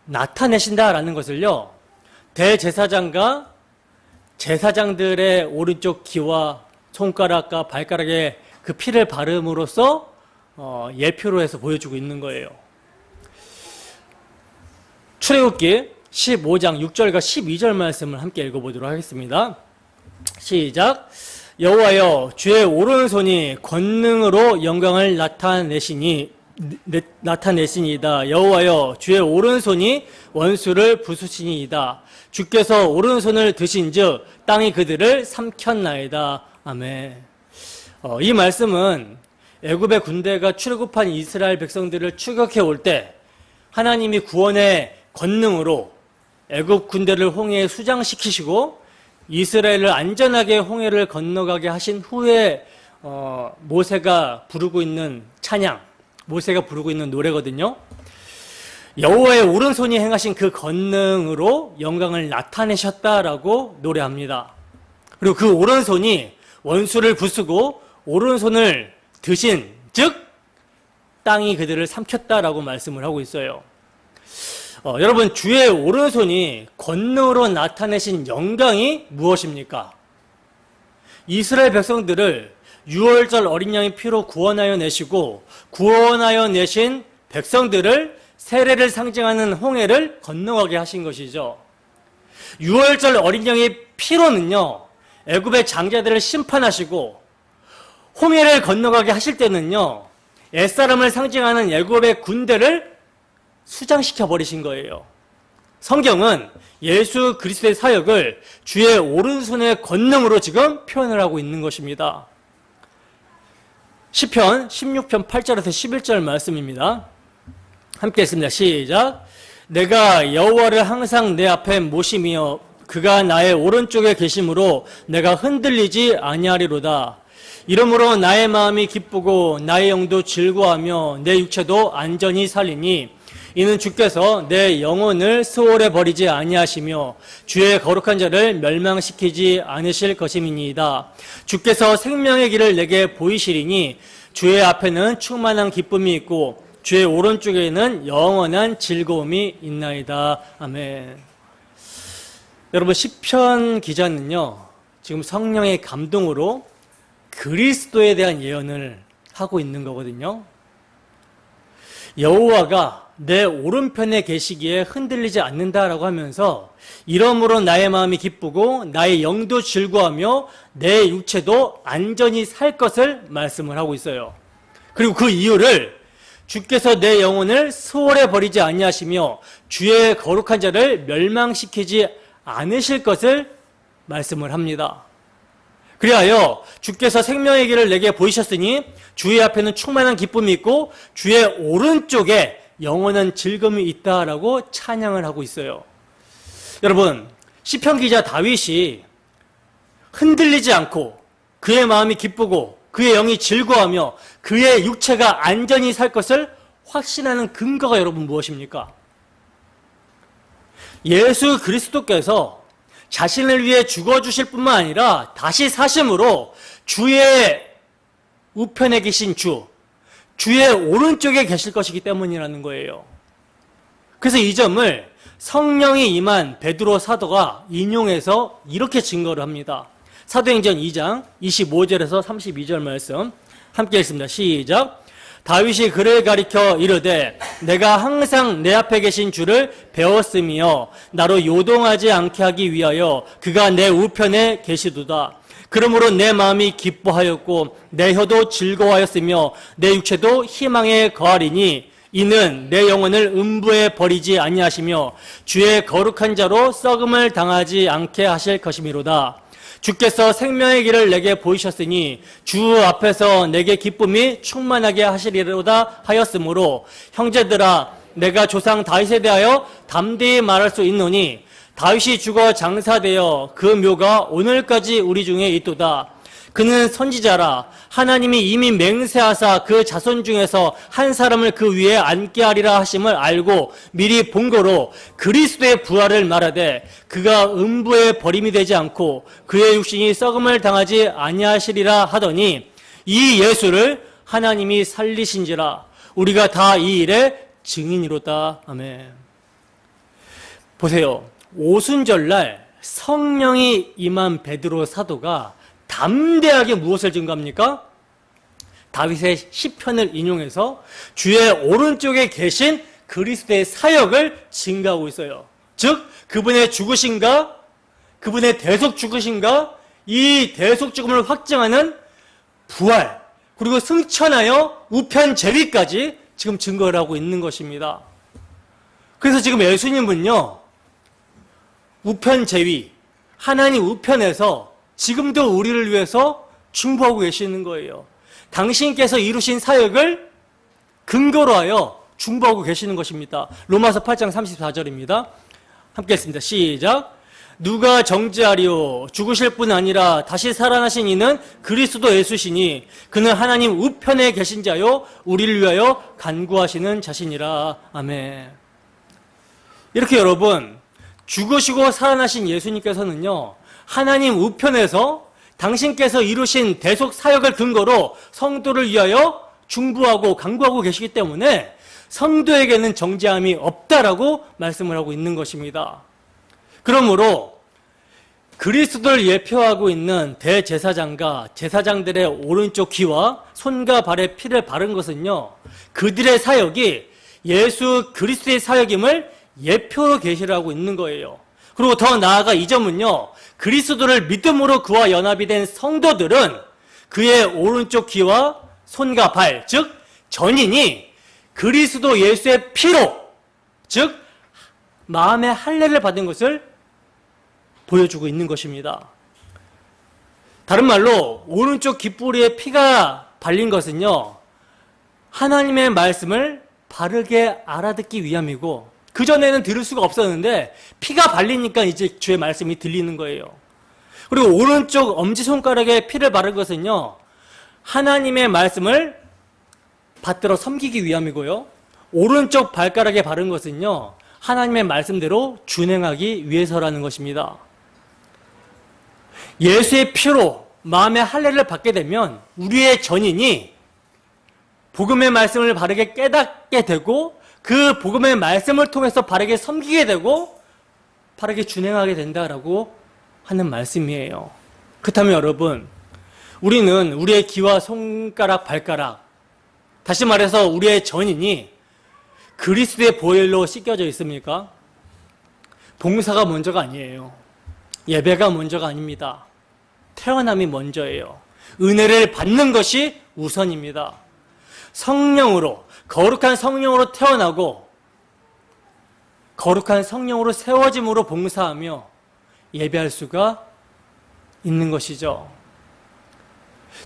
나타내신다라는 것을요, 대제사장과 제사장들의 오른쪽 귀와 손가락과 발가락에 그 피를 바름으로써 예표로 해서 보여주고 있는 거예요. 출애굽기 15장 6절과 12절 말씀을 함께 읽어보도록 하겠습니다. 시작. 여호와여, 주의 오른손이 권능으로 영광을 나타내시니이다. 여호와여, 주의 오른손이 원수를 부수시니이다. 주께서 오른손을 드신즉 땅이 그들을 삼켰나이다. 아멘. 이 말씀은 애굽의 군대가 출애굽한 이스라엘 백성들을 추격해 올 때 하나님이 구원의 권능으로 애굽 군대를 홍해에 수장시키시고 이스라엘을 안전하게 홍해를 건너가게 하신 후에 모세가 부르고 있는 찬양, 모세가 부르고 있는 노래거든요. 여호와의 오른손이 행하신 그 권능으로 영광을 나타내셨다라고 노래합니다. 그리고 그 오른손이 원수를 부수고 오른손을 드신 즉 땅이 그들을 삼켰다라고 말씀을 하고 있어요. 여러분, 주의 오른손이 권능으로 나타내신 영광이 무엇입니까? 이스라엘 백성들을 유월절 어린 양의 피로 구원하여 내시고 구원하여 내신 백성들을 세례를 상징하는 홍해를 건너가게 하신 것이죠. 유월절 어린 양의 피로는요, 애굽의 장자들을 심판하시고 홍해를 건너가게 하실 때는요, 옛사람을 상징하는 애굽의 군대를 수장시켜 버리신 거예요. 성경은 예수 그리스도의 사역을 주의 오른손의 권능으로 지금 표현을 하고 있는 것입니다. 시편 16편 8절에서 11절 말씀입니다. 함께 했습니다. 시작. 내가 여호와를 항상 내 앞에 모심이여 그가 나의 오른쪽에 계심으로 내가 흔들리지 아니하리로다. 이러므로 나의 마음이 기쁘고 나의 영도 즐거워하며 내 육체도 안전히 살리니 이는 주께서 내 영혼을 수월에 버리지 아니하시며 주의 거룩한 자를 멸망시키지 않으실 것임이니이다. 주께서 생명의 길을 내게 보이시리니 주의 앞에는 충만한 기쁨이 있고 주의 오른쪽에는 영원한 즐거움이 있나이다. 아멘. 여러분, 시편 기자는요, 지금 성령의 감동으로 그리스도에 대한 예언을 하고 있는 거거든요. 여호와가 내 오른편에 계시기에 흔들리지 않는다라고 하면서 이러므로 나의 마음이 기쁘고 나의 영도 즐거워하며 내 육체도 안전히 살 것을 말씀을 하고 있어요. 그리고 그 이유를 주께서 내 영혼을 수월에 버리지 아니하시며 주의 거룩한 자를 멸망시키지 않으실 것을 말씀을 합니다. 그리하여 주께서 생명의 길을 내게 보이셨으니 주의 앞에는 충만한 기쁨이 있고 주의 오른쪽에 영원한 즐거움이 있다라고 찬양을 하고 있어요. 여러분, 시편 기자 다윗이 흔들리지 않고 그의 마음이 기쁘고 그의 영이 즐거워하며 그의 육체가 안전히 살 것을 확신하는 근거가 여러분 무엇입니까? 예수 그리스도께서 자신을 위해 죽어주실 뿐만 아니라 다시 사심으로 주의 우편에 계신 주의 오른쪽에 계실 것이기 때문이라는 거예요. 그래서 이 점을 성령이 임한 베드로 사도가 인용해서 이렇게 증거를 합니다. 사도행전 2장 25절에서 32절 말씀 함께 읽습니다. 시작. 다윗이 그를 가리켜 이르되 내가 항상 내 앞에 계신 주를 배웠으며 나로 요동하지 않게 하기 위하여 그가 내 우편에 계시도다. 그러므로 내 마음이 기뻐하였고 내 혀도 즐거워하였으며 내 육체도 희망에 거하리니 이는 내 영혼을 음부에 버리지 아니하시며 주의 거룩한 자로 썩음을 당하지 않게 하실 것이미로다. 주께서 생명의 길을 내게 보이셨으니 주 앞에서 내게 기쁨이 충만하게 하시리로다 하였으므로 형제들아 내가 조상 다윗에 대하여 담대히 말할 수 있노니 다윗이 죽어 장사되어 그 묘가 오늘까지 우리 중에 있도다. 그는 선지자라 하나님이 이미 맹세하사 그 자손 중에서 한 사람을 그 위에 앉게 하리라 하심을 알고 미리 본거로 그리스도의 부활을 말하되 그가 음부에 버림이 되지 않고 그의 육신이 썩음을 당하지 아니하시리라 하더니 이 예수를 하나님이 살리신지라 우리가 다 이 일의 증인이로다. 아멘. 보세요. 오순절날 성령이 임한 베드로 사도가 담대하게 무엇을 증거합니까? 다윗의 시편을 인용해서 주의 오른쪽에 계신 그리스도의 사역을 증거하고 있어요. 즉 그분의 죽으심과 그분의 대속 죽으심과 이 대속 죽음을 확증하는 부활 그리고 승천하여 우편 재위까지 지금 증거를 하고 있는 것입니다. 그래서 지금 예수님은요 우편 재위 하나님 우편에서 지금도 우리를 위해서 중보하고 계시는 거예요. 당신께서 이루신 사역을 근거로 하여 중보하고 계시는 것입니다. 로마서 8장 34절입니다. 함께 했습니다. 시작. 누가 정죄하리요 죽으실 뿐 아니라 다시 살아나신 이는 그리스도 예수시니 그는 하나님 우편에 계신 자요 우리를 위하여 간구하시는 자신이라. 아멘. 이렇게 여러분 죽으시고 살아나신 예수님께서는요 하나님 우편에서 당신께서 이루신 대속 사역을 근거로 성도를 위하여 중보하고 간구하고 계시기 때문에 성도에게는 정죄함이 없다라고 말씀을 하고 있는 것입니다. 그러므로 그리스도를 예표하고 있는 대제사장과 제사장들의 오른쪽 귀와 손과 발에 피를 바른 것은요 그들의 사역이 예수 그리스도의 사역임을 예표로 계시하고 있는 거예요. 그리고 더 나아가 이 점은요 그리스도를 믿음으로 그와 연합이 된 성도들은 그의 오른쪽 귀와 손과 발, 즉 전인이 그리스도 예수의 피로, 즉 마음의 할례를 받은 것을 보여주고 있는 것입니다. 다른 말로 오른쪽 귓부리에 피가 발린 것은요 하나님의 말씀을 바르게 알아듣기 위함이고 그전에는 들을 수가 없었는데 피가 발리니까 이제 주의 말씀이 들리는 거예요. 그리고 오른쪽 엄지손가락에 피를 바른 것은요 하나님의 말씀을 받들어 섬기기 위함이고요 오른쪽 발가락에 바른 것은요 하나님의 말씀대로 준행하기 위해서라는 것입니다. 예수의 피로 마음의 할례를 받게 되면 우리의 전인이 복음의 말씀을 바르게 깨닫게 되고 그 복음의 말씀을 통해서 바르게 섬기게 되고 바르게 준행하게 된다라고 하는 말씀이에요. 그렇다면 여러분 우리는 우리의 귀와 손가락, 발가락 다시 말해서 우리의 전인이 그리스도의 보혈로 씻겨져 있습니까? 봉사가 먼저가 아니에요. 예배가 먼저가 아닙니다. 태어남이 먼저예요. 은혜를 받는 것이 우선입니다. 성령으로 거룩한 성령으로 태어나고 거룩한 성령으로 세워짐으로 봉사하며 예배할 수가 있는 것이죠.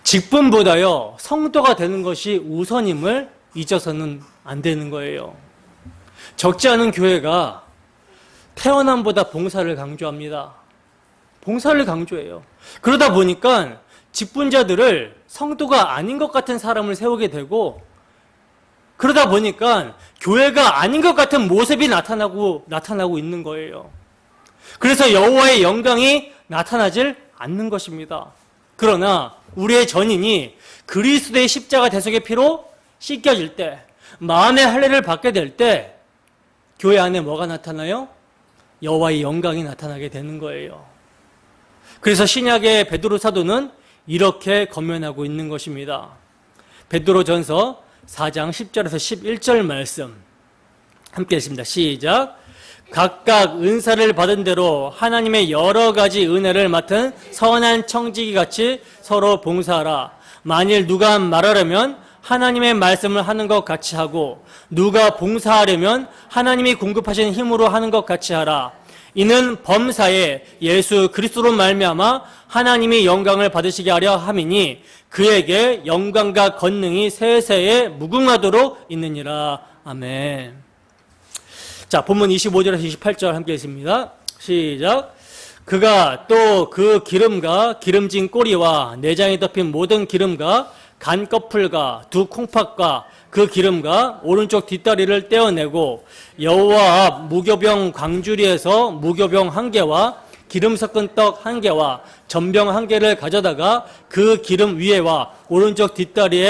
직분보다요 성도가 되는 것이 우선임을 잊어서는 안 되는 거예요. 적지 않은 교회가 태어남보다 봉사를 강조합니다. 봉사를 강조해요. 그러다 보니까 직분자들을 성도가 아닌 것 같은 사람을 세우게 되고 그러다 보니까 교회가 아닌 것 같은 모습이 나타나고 있는 거예요. 그래서 여호와의 영광이 나타나질 않는 것입니다. 그러나 우리의 전인이 그리스도의 십자가 대속의 피로 씻겨질 때, 마음의 할례를 받게 될 때 교회 안에 뭐가 나타나요? 여호와의 영광이 나타나게 되는 거예요. 그래서 신약의 베드로 사도는 이렇게 권면하고 있는 것입니다. 베드로전서 4장 10절에서 11절 말씀 함께 읽습니다. 시작. 각각 은사를 받은 대로 하나님의 여러 가지 은혜를 맡은 선한 청지기 같이 서로 봉사하라. 만일 누가 말하려면 하나님의 말씀을 하는 것 같이 하고, 누가 봉사하려면 하나님이 공급하신 힘으로 하는 것 같이 하라. 이는 범사에 예수 그리스도로 말미암아 하나님이 영광을 받으시게 하려 함이니 그에게 영광과 권능이 세세에 무궁하도록 있느니라. 아멘. 자, 본문 25절에서 28절 함께 읽습니다. 시작. 그가 또 그 기름과 기름진 꼬리와 내장이 덮인 모든 기름과 간 거풀과 두 콩팥과 그 기름과 오른쪽 뒷다리를 떼어내고 여호와 앞 무교병 광주리에서 무교병 한 개와 기름 섞은 떡 한 개와 전병 한 개를 가져다가 그 기름 위에와 오른쪽 뒷다리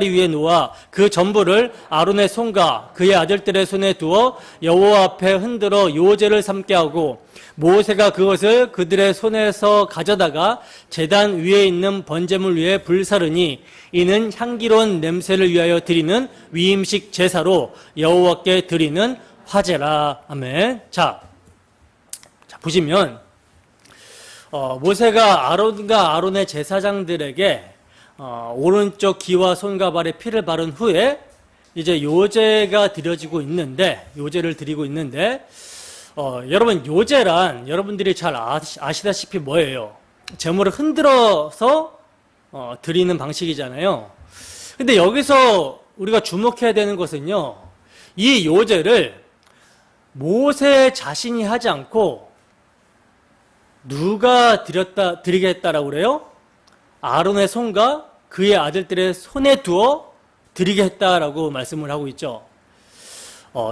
위에 놓아 그 전부를 아론의 손과 그의 아들들의 손에 두어 여호와 앞에 흔들어 요제를 삼게 하고, 모세가 그것을 그들의 손에서 가져다가 제단 위에 있는 번제물 위에 불사르니 이는 향기로운 냄새를 위하여 드리는 위임식 제사로 여호와께 드리는 화제라. 아멘. 자 보시면 모세가 아론과 아론의 제사장들에게 오른쪽 귀와 손과 발에 피를 바른 후에 이제 요제가 드려지고 있는데, 요제를 드리고 있는데, 여러분 요제란 여러분들이 잘 아시다시피 뭐예요? 제물을 흔들어서 드리는 방식이잖아요. 근데 여기서 우리가 주목해야 되는 것은요, 이 요제를 모세 자신이 하지 않고 누가 드리게 했다라고 그래요? 아론의 손과 그의 아들들의 손에 두어 드리게 했다라고 말씀을 하고 있죠.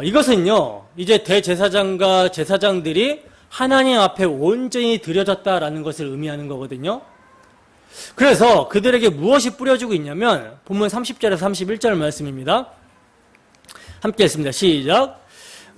이것은요, 이제 대제사장과 제사장들이 하나님 앞에 온전히 드려졌다라는 것을 의미하는 거거든요. 그래서 그들에게 무엇이 뿌려지고 있냐면 본문 30절에서 31절 말씀입니다. 함께 읽습니다. 시작.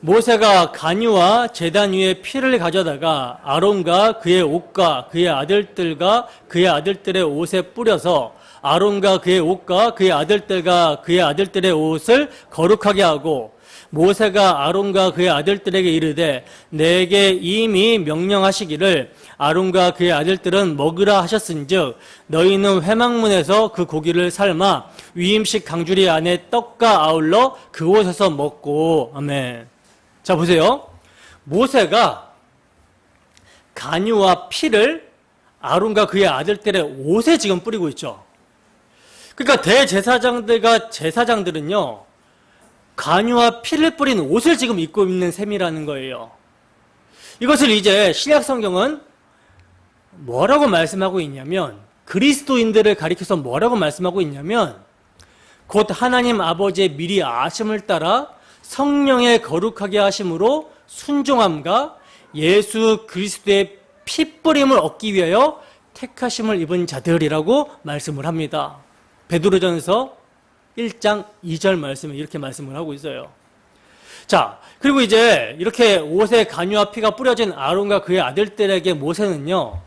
모세가 간유와 제단 위에 피를 가져다가 아론과 그의 옷과 그의 아들들과 그의 아들들의 옷에 뿌려서 아론과 그의 옷과 그의 아들들과 그의 아들들의 옷을 거룩하게 하고, 모세가 아론과 그의 아들들에게 이르되 내게 이미 명령하시기를 아론과 그의 아들들은 먹으라 하셨은즉 너희는 회막문에서 그 고기를 삶아 위임식 강주리 안에 떡과 아울러 그곳에서 먹고. 아멘. 자 보세요. 모세가 간유와 피를 아론과 그의 아들들의 옷에 지금 뿌리고 있죠. 그러니까 대제사장들과 제사장들은요, 간유와 피를 뿌린 옷을 지금 입고 있는 셈이라는 거예요. 이것을 이제 신약 성경은 뭐라고 말씀하고 있냐면, 그리스도인들을 가리켜서 뭐라고 말씀하고 있냐면, 곧 하나님 아버지의 미리 아심을 따라 성령의 거룩하게 하심으로 순종함과 예수 그리스도의 피뿌림을 얻기 위하여 택하심을 입은 자들이라고 말씀을 합니다. 베드로전서 1장 2절 말씀에 이렇게 말씀을 하고 있어요. 자, 그리고 이제 이렇게 옷에 간유와 피가 뿌려진 아론과 그의 아들들에게 모세는요,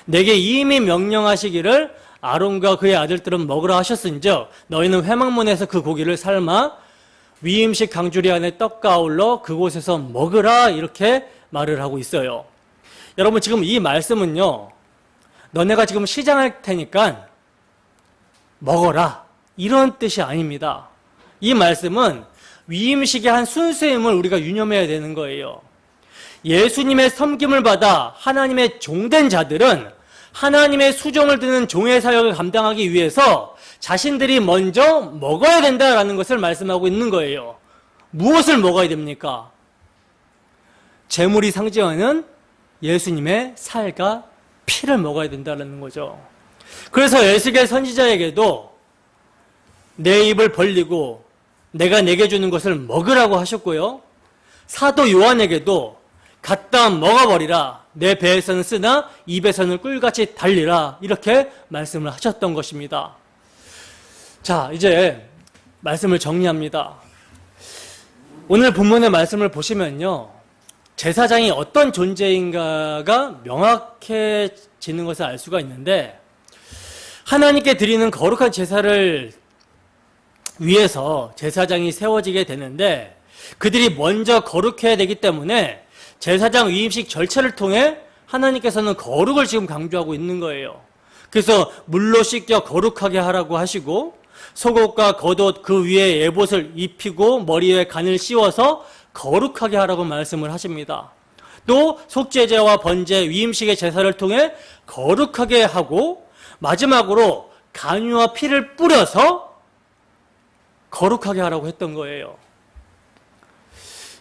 내게 이미 명령하시기를 아론과 그의 아들들은 먹으라 하셨은즉 너희는 회막문에서 그 고기를 삶아 위임식 강주리 안에 떡과 아울러 그곳에서 먹으라, 이렇게 말을 하고 있어요. 여러분, 지금 이 말씀은요, 너네가 지금 시장할 테니까 먹어라, 이런 뜻이 아닙니다. 이 말씀은 위임식의 한 순수임을 우리가 유념해야 되는 거예요. 예수님의 섬김을 받아 하나님의 종된 자들은 하나님의 수종을 드는 종의 사역을 감당하기 위해서 자신들이 먼저 먹어야 된다라는 것을 말씀하고 있는 거예요. 무엇을 먹어야 됩니까? 제물이 상징하는 예수님의 살과 피를 먹어야 된다는 거죠. 그래서 에스겔 선지자에게도 내 입을 벌리고 내가 내게 주는 것을 먹으라고 하셨고요, 사도 요한에게도 갖다 먹어버리라. 내 배에서는 쓰나 입에서는 꿀같이 달리라. 이렇게 말씀을 하셨던 것입니다. 자, 이제 말씀을 정리합니다. 오늘 본문의 말씀을 보시면요, 제사장이 어떤 존재인가가 명확해지는 것을 알 수가 있는데, 하나님께 드리는 거룩한 제사를 위해서 제사장이 세워지게 되는데, 그들이 먼저 거룩해야 되기 때문에 제사장 위임식 절차를 통해 하나님께서는 거룩을 지금 강조하고 있는 거예요. 그래서 물로 씻겨 거룩하게 하라고 하시고, 속옷과 겉옷 그 위에 에봇을 입히고 머리에 간을 씌워서 거룩하게 하라고 말씀을 하십니다. 또 속죄제와 번제, 위임식의 제사를 통해 거룩하게 하고, 마지막으로 간유와 피를 뿌려서 거룩하게 하라고 했던 거예요.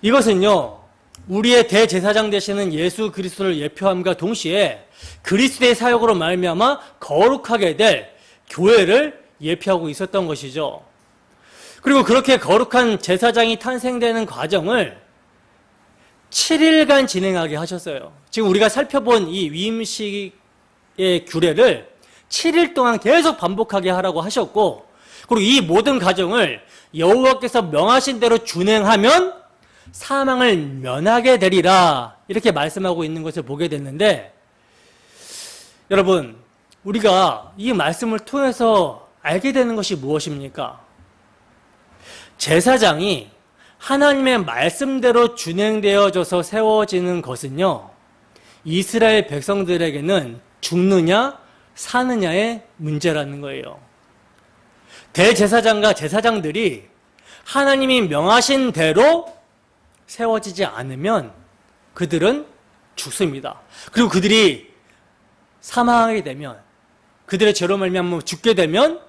이것은요, 우리의 대제사장 되시는 예수 그리스도를 예표함과 동시에 그리스도의 사역으로 말미암아 거룩하게 될 교회를 예표하고 있었던 것이죠. 그리고 그렇게 거룩한 제사장이 탄생되는 과정을 7일간 진행하게 하셨어요. 지금 우리가 살펴본 이 위임식의 규례를 7일 동안 계속 반복하게 하라고 하셨고, 그리고 이 모든 과정을 여호와께서 명하신 대로 준행하면 사망을 면하게 되리라, 이렇게 말씀하고 있는 것을 보게 됐는데, 여러분, 우리가 이 말씀을 통해서 알게 되는 것이 무엇입니까? 제사장이 하나님의 말씀대로 준행되어져서 세워지는 것은요, 이스라엘 백성들에게는 죽느냐 사느냐의 문제라는 거예요. 대제사장과 제사장들이 하나님이 명하신 대로 세워지지 않으면 그들은 죽습니다. 그리고 그들이 사망하게 되면, 그들의 죄로 말미암아 죽게 되면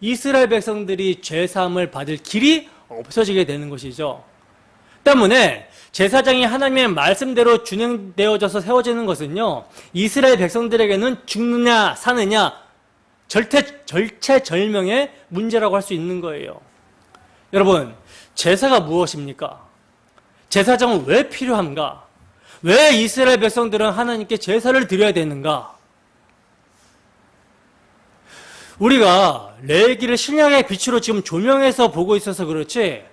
이스라엘 백성들이 죄사함을 받을 길이 없어지게 되는 것이죠. 때문에 제사장이 하나님의 말씀대로 준행되어져서 세워지는 것은요, 이스라엘 백성들에게는 죽느냐 사느냐 절체절명의 문제라고 할 수 있는 거예요. 여러분, 제사가 무엇입니까? 제사장은 왜 필요한가? 왜 이스라엘 백성들은 하나님께 제사를 드려야 되는가? 우리가 레위기를 신약의 빛으로 지금 조명해서 보고 있어서 그렇지,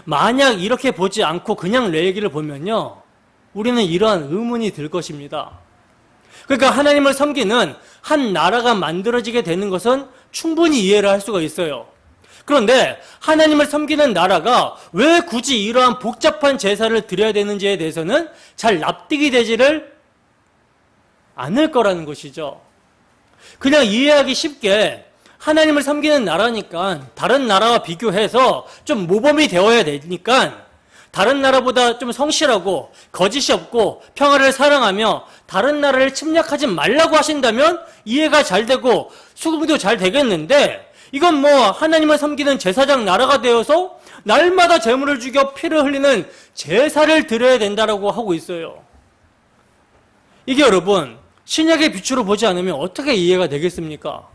만약 이렇게 보지 않고 그냥 레위기를 보면요, 우리는 이러한 의문이 들 것입니다. 그러니까 하나님을 섬기는 한 나라가 만들어지게 되는 것은 충분히 이해를 할 수가 있어요. 그런데 하나님을 섬기는 나라가 왜 굳이 이러한 복잡한 제사를 드려야 되는지에 대해서는 잘 납득이 되지를 않을 거라는 것이죠. 그냥 이해하기 쉽게 하나님을 섬기는 나라니까 다른 나라와 비교해서 좀 모범이 되어야 되니까 다른 나라보다 좀 성실하고 거짓이 없고 평화를 사랑하며 다른 나라를 침략하지 말라고 하신다면 이해가 잘 되고 수긍도 잘 되겠는데, 이건 뭐 하나님을 섬기는 제사장 나라가 되어서 날마다 제물을 죽여 피를 흘리는 제사를 드려야 된다라고 하고 있어요. 이게 여러분, 신약의 빛으로 보지 않으면 어떻게 이해가 되겠습니까?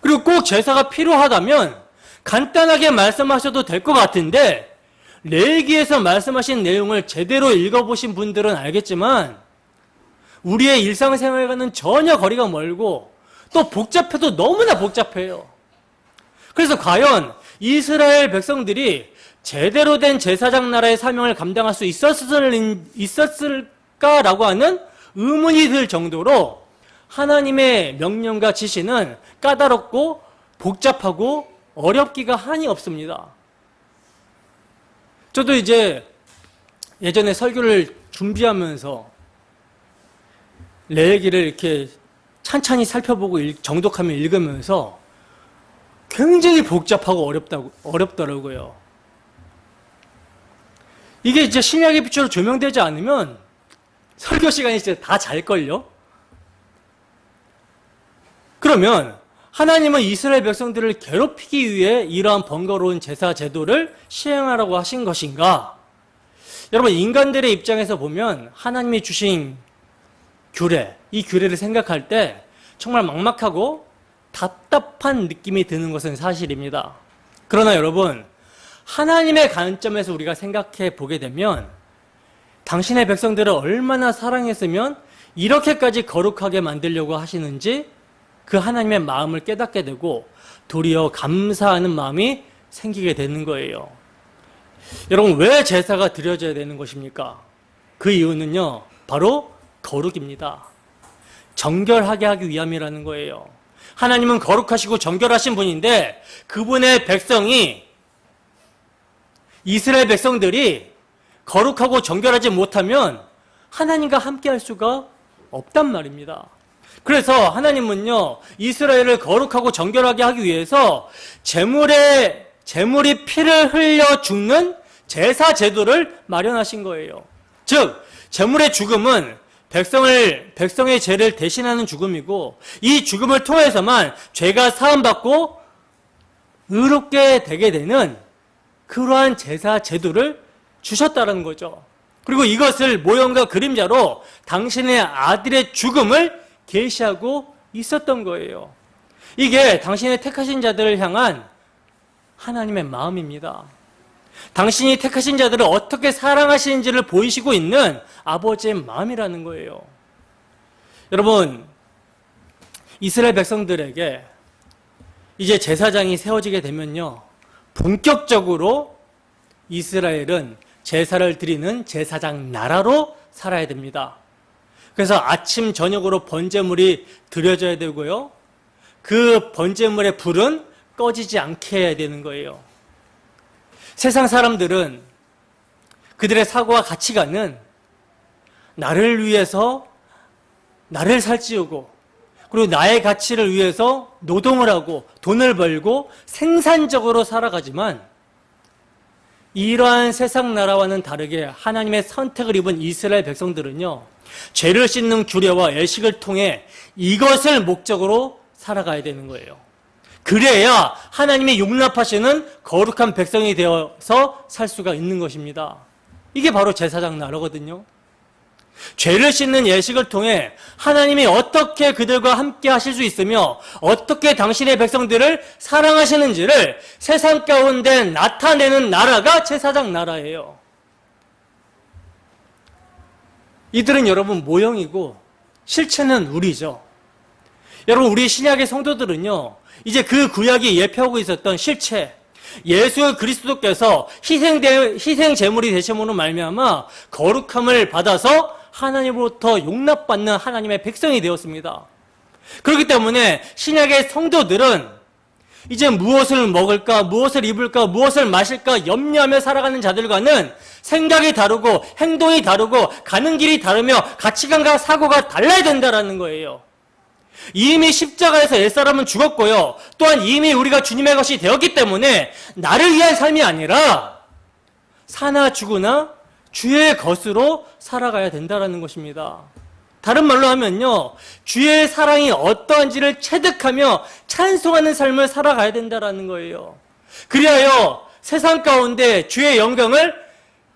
그리고 꼭 제사가 필요하다면 간단하게 말씀하셔도 될 것 같은데, 레위기에서 말씀하신 내용을 제대로 읽어보신 분들은 알겠지만 우리의 일상생활과는 전혀 거리가 멀고 또 복잡해도 너무나 복잡해요. 그래서 과연 이스라엘 백성들이 제대로 된 제사장 나라의 사명을 감당할 수 있었을까라고 하는 의문이 들 정도로 하나님의 명령과 지시는 까다롭고 복잡하고 어렵기가 한이 없습니다. 저도 이제 예전에 설교를 준비하면서 레위기를 이렇게 찬찬히 살펴보고 정독하며 읽으면서 굉장히 복잡하고 어렵더라고요. 이게 이제 신약의 빛으로 조명되지 않으면 설교 시간이 진짜 다 잘걸요? 그러면 하나님은 이스라엘 백성들을 괴롭히기 위해 이러한 번거로운 제사 제도를 시행하라고 하신 것인가? 여러분, 인간들의 입장에서 보면 하나님이 주신 규례, 이 규례를 생각할 때 정말 막막하고 답답한 느낌이 드는 것은 사실입니다. 그러나 여러분, 하나님의 관점에서 우리가 생각해 보게 되면 당신의 백성들을 얼마나 사랑했으면 이렇게까지 거룩하게 만들려고 하시는지 그 하나님의 마음을 깨닫게 되고 도리어 감사하는 마음이 생기게 되는 거예요. 여러분, 왜 제사가 드려져야 되는 것입니까? 그 이유는요, 바로 거룩입니다. 정결하게 하기 위함이라는 거예요. 하나님은 거룩하시고 정결하신 분인데 그분의 백성이, 이스라엘 백성들이 거룩하고 정결하지 못하면 하나님과 함께 할 수가 없단 말입니다. 그래서 하나님은요, 이스라엘을 거룩하고 정결하게 하기 위해서 제물이 피를 흘려 죽는 제사 제도를 마련하신 거예요. 즉, 제물의 죽음은 백성의 죄를 대신하는 죽음이고, 이 죽음을 통해서만 죄가 사함받고 의롭게 되게 되는 그러한 제사 제도를 주셨다는 거죠. 그리고 이것을 모형과 그림자로 당신의 아들의 죽음을 계시하고 있었던 거예요. 이게 당신의 택하신 자들을 향한 하나님의 마음입니다. 당신이 택하신 자들을 어떻게 사랑하시는지를 보이시고 있는 아버지의 마음이라는 거예요. 여러분, 이스라엘 백성들에게 이제 제사장이 세워지게 되면요, 본격적으로 이스라엘은 제사를 드리는 제사장 나라로 살아야 됩니다. 그래서 아침 저녁으로 번제물이 드려져야 되고요, 그 번제물의 불은 꺼지지 않게 해야 되는 거예요. 세상 사람들은 그들의 사고와 가치관은 나를 위해서 나를 살찌우고, 그리고 나의 가치를 위해서 노동을 하고 돈을 벌고 생산적으로 살아가지만, 이러한 세상 나라와는 다르게 하나님의 선택을 입은 이스라엘 백성들은요, 죄를 씻는 규례와 예식을 통해 이것을 목적으로 살아가야 되는 거예요. 그래야 하나님이 용납하시는 거룩한 백성이 되어서 살 수가 있는 것입니다. 이게 바로 제사장 나라거든요. 죄를 씻는 예식을 통해 하나님이 어떻게 그들과 함께 하실 수 있으며 어떻게 당신의 백성들을 사랑하시는지를 세상 가운데 나타내는 나라가 제사장 나라예요. 이들은 여러분 모형이고 실체는 우리죠. 여러분, 우리 신약의 성도들은요, 이제 그 구약이 예표하고 있었던 실체, 예수 그리스도께서 희생 제물이 되심으로 말미암아 거룩함을 받아서 하나님으로부터 용납받는 하나님의 백성이 되었습니다. 그렇기 때문에 신약의 성도들은 이제 무엇을 먹을까, 무엇을 입을까, 무엇을 마실까 염려하며 살아가는 자들과는 생각이 다르고 행동이 다르고 가는 길이 다르며 가치관과 사고가 달라야 된다는 거예요. 이미 십자가에서 옛사람은 죽었고요, 또한 이미 우리가 주님의 것이 되었기 때문에 나를 위한 삶이 아니라 사나 죽으나 주의 것으로 살아가야 된다는 것입니다. 다른 말로 하면요, 주의 사랑이 어떠한지를 체득하며 찬송하는 삶을 살아가야 된다는 거예요. 그리하여 세상 가운데 주의 영광을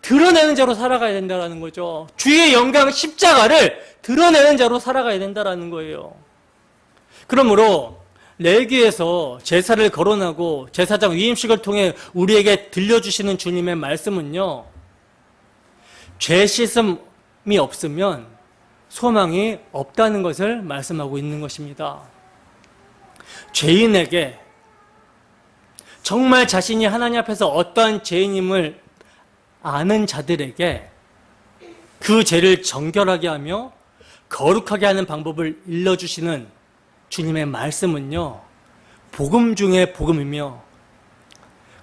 드러내는 자로 살아가야 된다는 거죠. 주의 영광 십자가를 드러내는 자로 살아가야 된다는 거예요. 그러므로 레위기에서 제사를 거론하고 제사장 위임식을 통해 우리에게 들려주시는 주님의 말씀은요, 죄 씻음이 없으면 소망이 없다는 것을 말씀하고 있는 것입니다. 죄인에게, 정말 자신이 하나님 앞에서 어떠한 죄인임을 아는 자들에게 그 죄를 정결하게 하며 거룩하게 하는 방법을 일러주시는 주님의 말씀은요, 복음 중에 복음이며,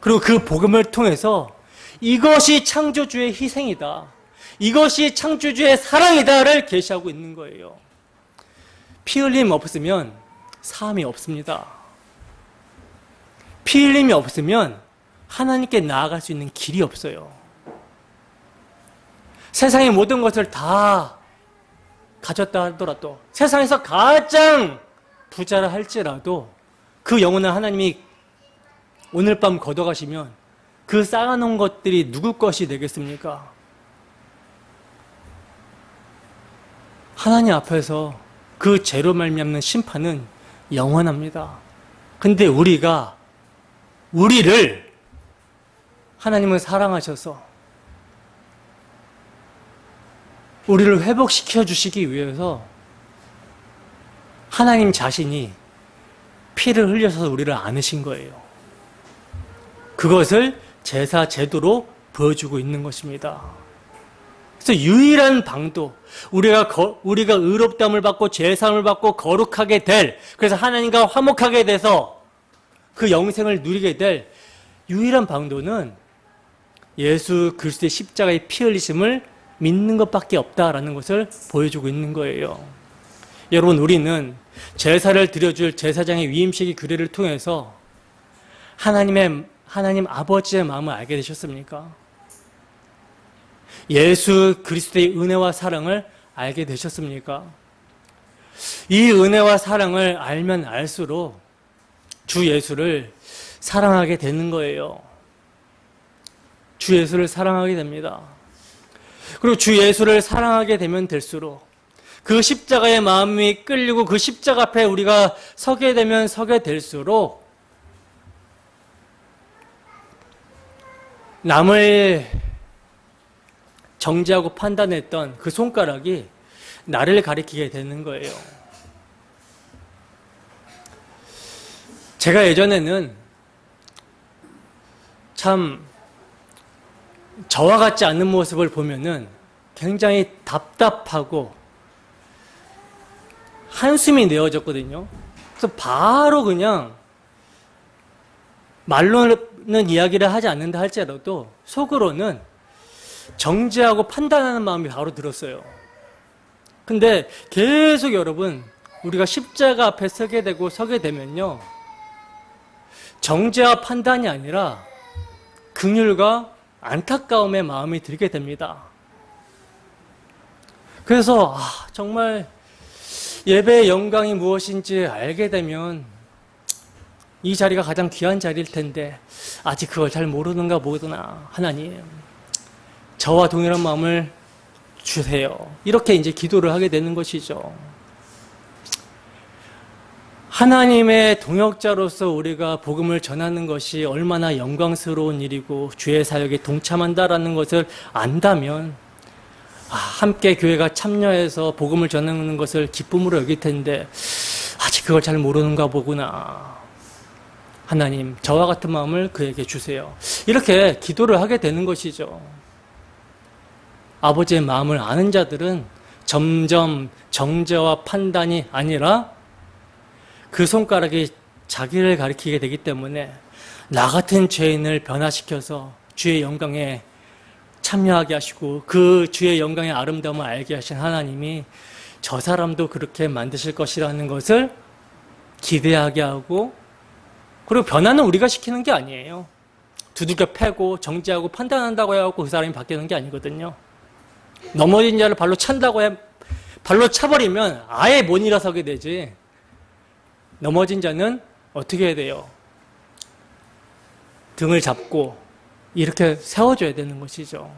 그리고 그 복음을 통해서 이것이 창조주의 희생이다, 이것이 창조주의 사랑이다를 계시하고 있는 거예요. 피 흘림 없으면 사함이 없습니다. 피 흘림이 없으면 하나님께 나아갈 수 있는 길이 없어요. 세상의 모든 것을 다 가졌다 하더라도, 세상에서 가장 부자라 할지라도 그 영혼을 하나님이 오늘 밤 걷어가시면 그 쌓아놓은 것들이 누구 것이 되겠습니까? 하나님 앞에서 그 죄로 말미암는 심판은 영원합니다. 근데 우리를 하나님은 사랑하셔서 우리를 회복시켜 주시기 위해서 하나님 자신이 피를 흘려서 우리를 안으신 거예요. 그것을 제사 제도로 보여주고 있는 것입니다. 그래서 유일한 방도 우리가 의롭다함을 받고 죄사함을 받고 거룩하게 될, 그래서 하나님과 화목하게 돼서 그 영생을 누리게 될 유일한 방도는 예수 그리스도의 십자가의 피 흘리심을 믿는 것밖에 없다라는 것을 보여주고 있는 거예요. 여러분, 우리는 제사를 드려줄 제사장의 위임식의 규례를 통해서 하나님 아버지의 마음을 알게 되셨습니까? 예수 그리스도의 은혜와 사랑을 알게 되셨습니까? 이 은혜와 사랑을 알면 알수록 주 예수를 사랑하게 되는 거예요. 주 예수를 사랑하게 됩니다. 그리고 주 예수를 사랑하게 되면 될수록 그 십자가의 마음이 끌리고 그 십자가 앞에 우리가 서게 되면 서게 될수록 남을 정죄하고 판단했던 그 손가락이 나를 가리키게 되는 거예요. 제가 예전에는 참 저와 같지 않은 모습을 보면은 굉장히 답답하고 한숨이 내어졌거든요. 그래서 바로 그냥 말로는 이야기를 하지 않는다 할지라도 속으로는 정죄하고 판단하는 마음이 바로 들었어요. 근데 계속 여러분, 우리가 십자가 앞에 서게 되면요, 정죄와 판단이 아니라 긍휼과 안타까움의 마음이 들게 됩니다. 그래서 정말 예배의 영광이 무엇인지 알게 되면 이 자리가 가장 귀한 자리일 텐데 아직 그걸 잘 모르는가 보구나. 하나님, 저와 동일한 마음을 주세요. 이렇게 이제 기도를 하게 되는 것이죠. 하나님의 동역자로서 우리가 복음을 전하는 것이 얼마나 영광스러운 일이고 주의 사역에 동참한다라는 것을 안다면 함께 교회가 참여해서 복음을 전하는 것을 기쁨으로 여길 텐데 아직 그걸 잘 모르는가 보구나. 하나님, 저와 같은 마음을 그에게 주세요. 이렇게 기도를 하게 되는 것이죠. 아버지의 마음을 아는 자들은 점점 정죄와 판단이 아니라 그 손가락이 자기를 가리키게 되기 때문에 나 같은 죄인을 변화시켜서 주의 영광에 참여하게 하시고 그 주의 영광의 아름다움을 알게 하신 하나님이 저 사람도 그렇게 만드실 것이라는 것을 기대하게 하고, 그리고 변화는 우리가 시키는 게 아니에요. 두들겨 패고 정죄하고 판단한다고 해갖고 그 사람이 바뀌는 게 아니거든요. 넘어진 자를 발로 차버리면 아예 못 일어서게 되지. 넘어진 자는 어떻게 해야 돼요? 등을 잡고 이렇게 세워줘야 되는 것이죠.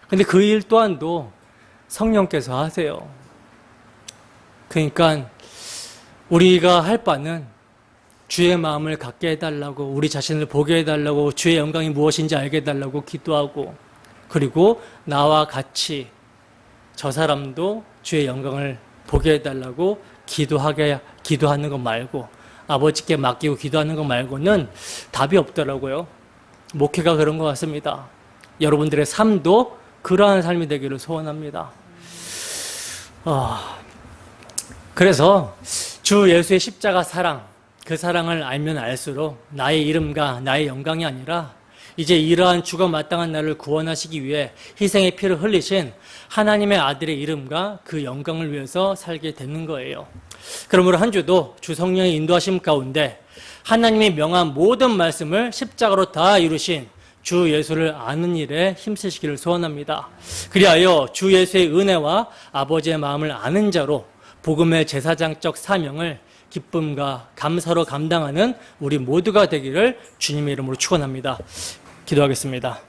근데 그 일 또한도 성령께서 하세요. 그러니까 우리가 할 바는 주의 마음을 갖게 해달라고, 우리 자신을 보게 해달라고, 주의 영광이 무엇인지 알게 해달라고 기도하고, 그리고 나와 같이 저 사람도 주의 영광을 보게 해달라고 기도하는 것 말고, 아버지께 맡기고 기도하는 것 말고는 답이 없더라고요. 목회가 그런 것 같습니다. 여러분들의 삶도 그러한 삶이 되기를 소원합니다. 그래서 주 예수의 십자가 사랑, 그 사랑을 알면 알수록 나의 이름과 나의 영광이 아니라 이제 이러한 죽어 마땅한 나를 구원하시기 위해 희생의 피를 흘리신 하나님의 아들의 이름과 그 영광을 위해서 살게 되는 거예요. 그러므로 한 주도 주 성령의 인도하심 가운데 하나님이 명한 모든 말씀을 십자가로 다 이루신 주 예수를 아는 일에 힘쓰시기를 소원합니다. 그리하여 주 예수의 은혜와 아버지의 마음을 아는 자로 복음의 제사장적 사명을 기쁨과 감사로 감당하는 우리 모두가 되기를 주님의 이름으로 축원합니다. 기도하겠습니다.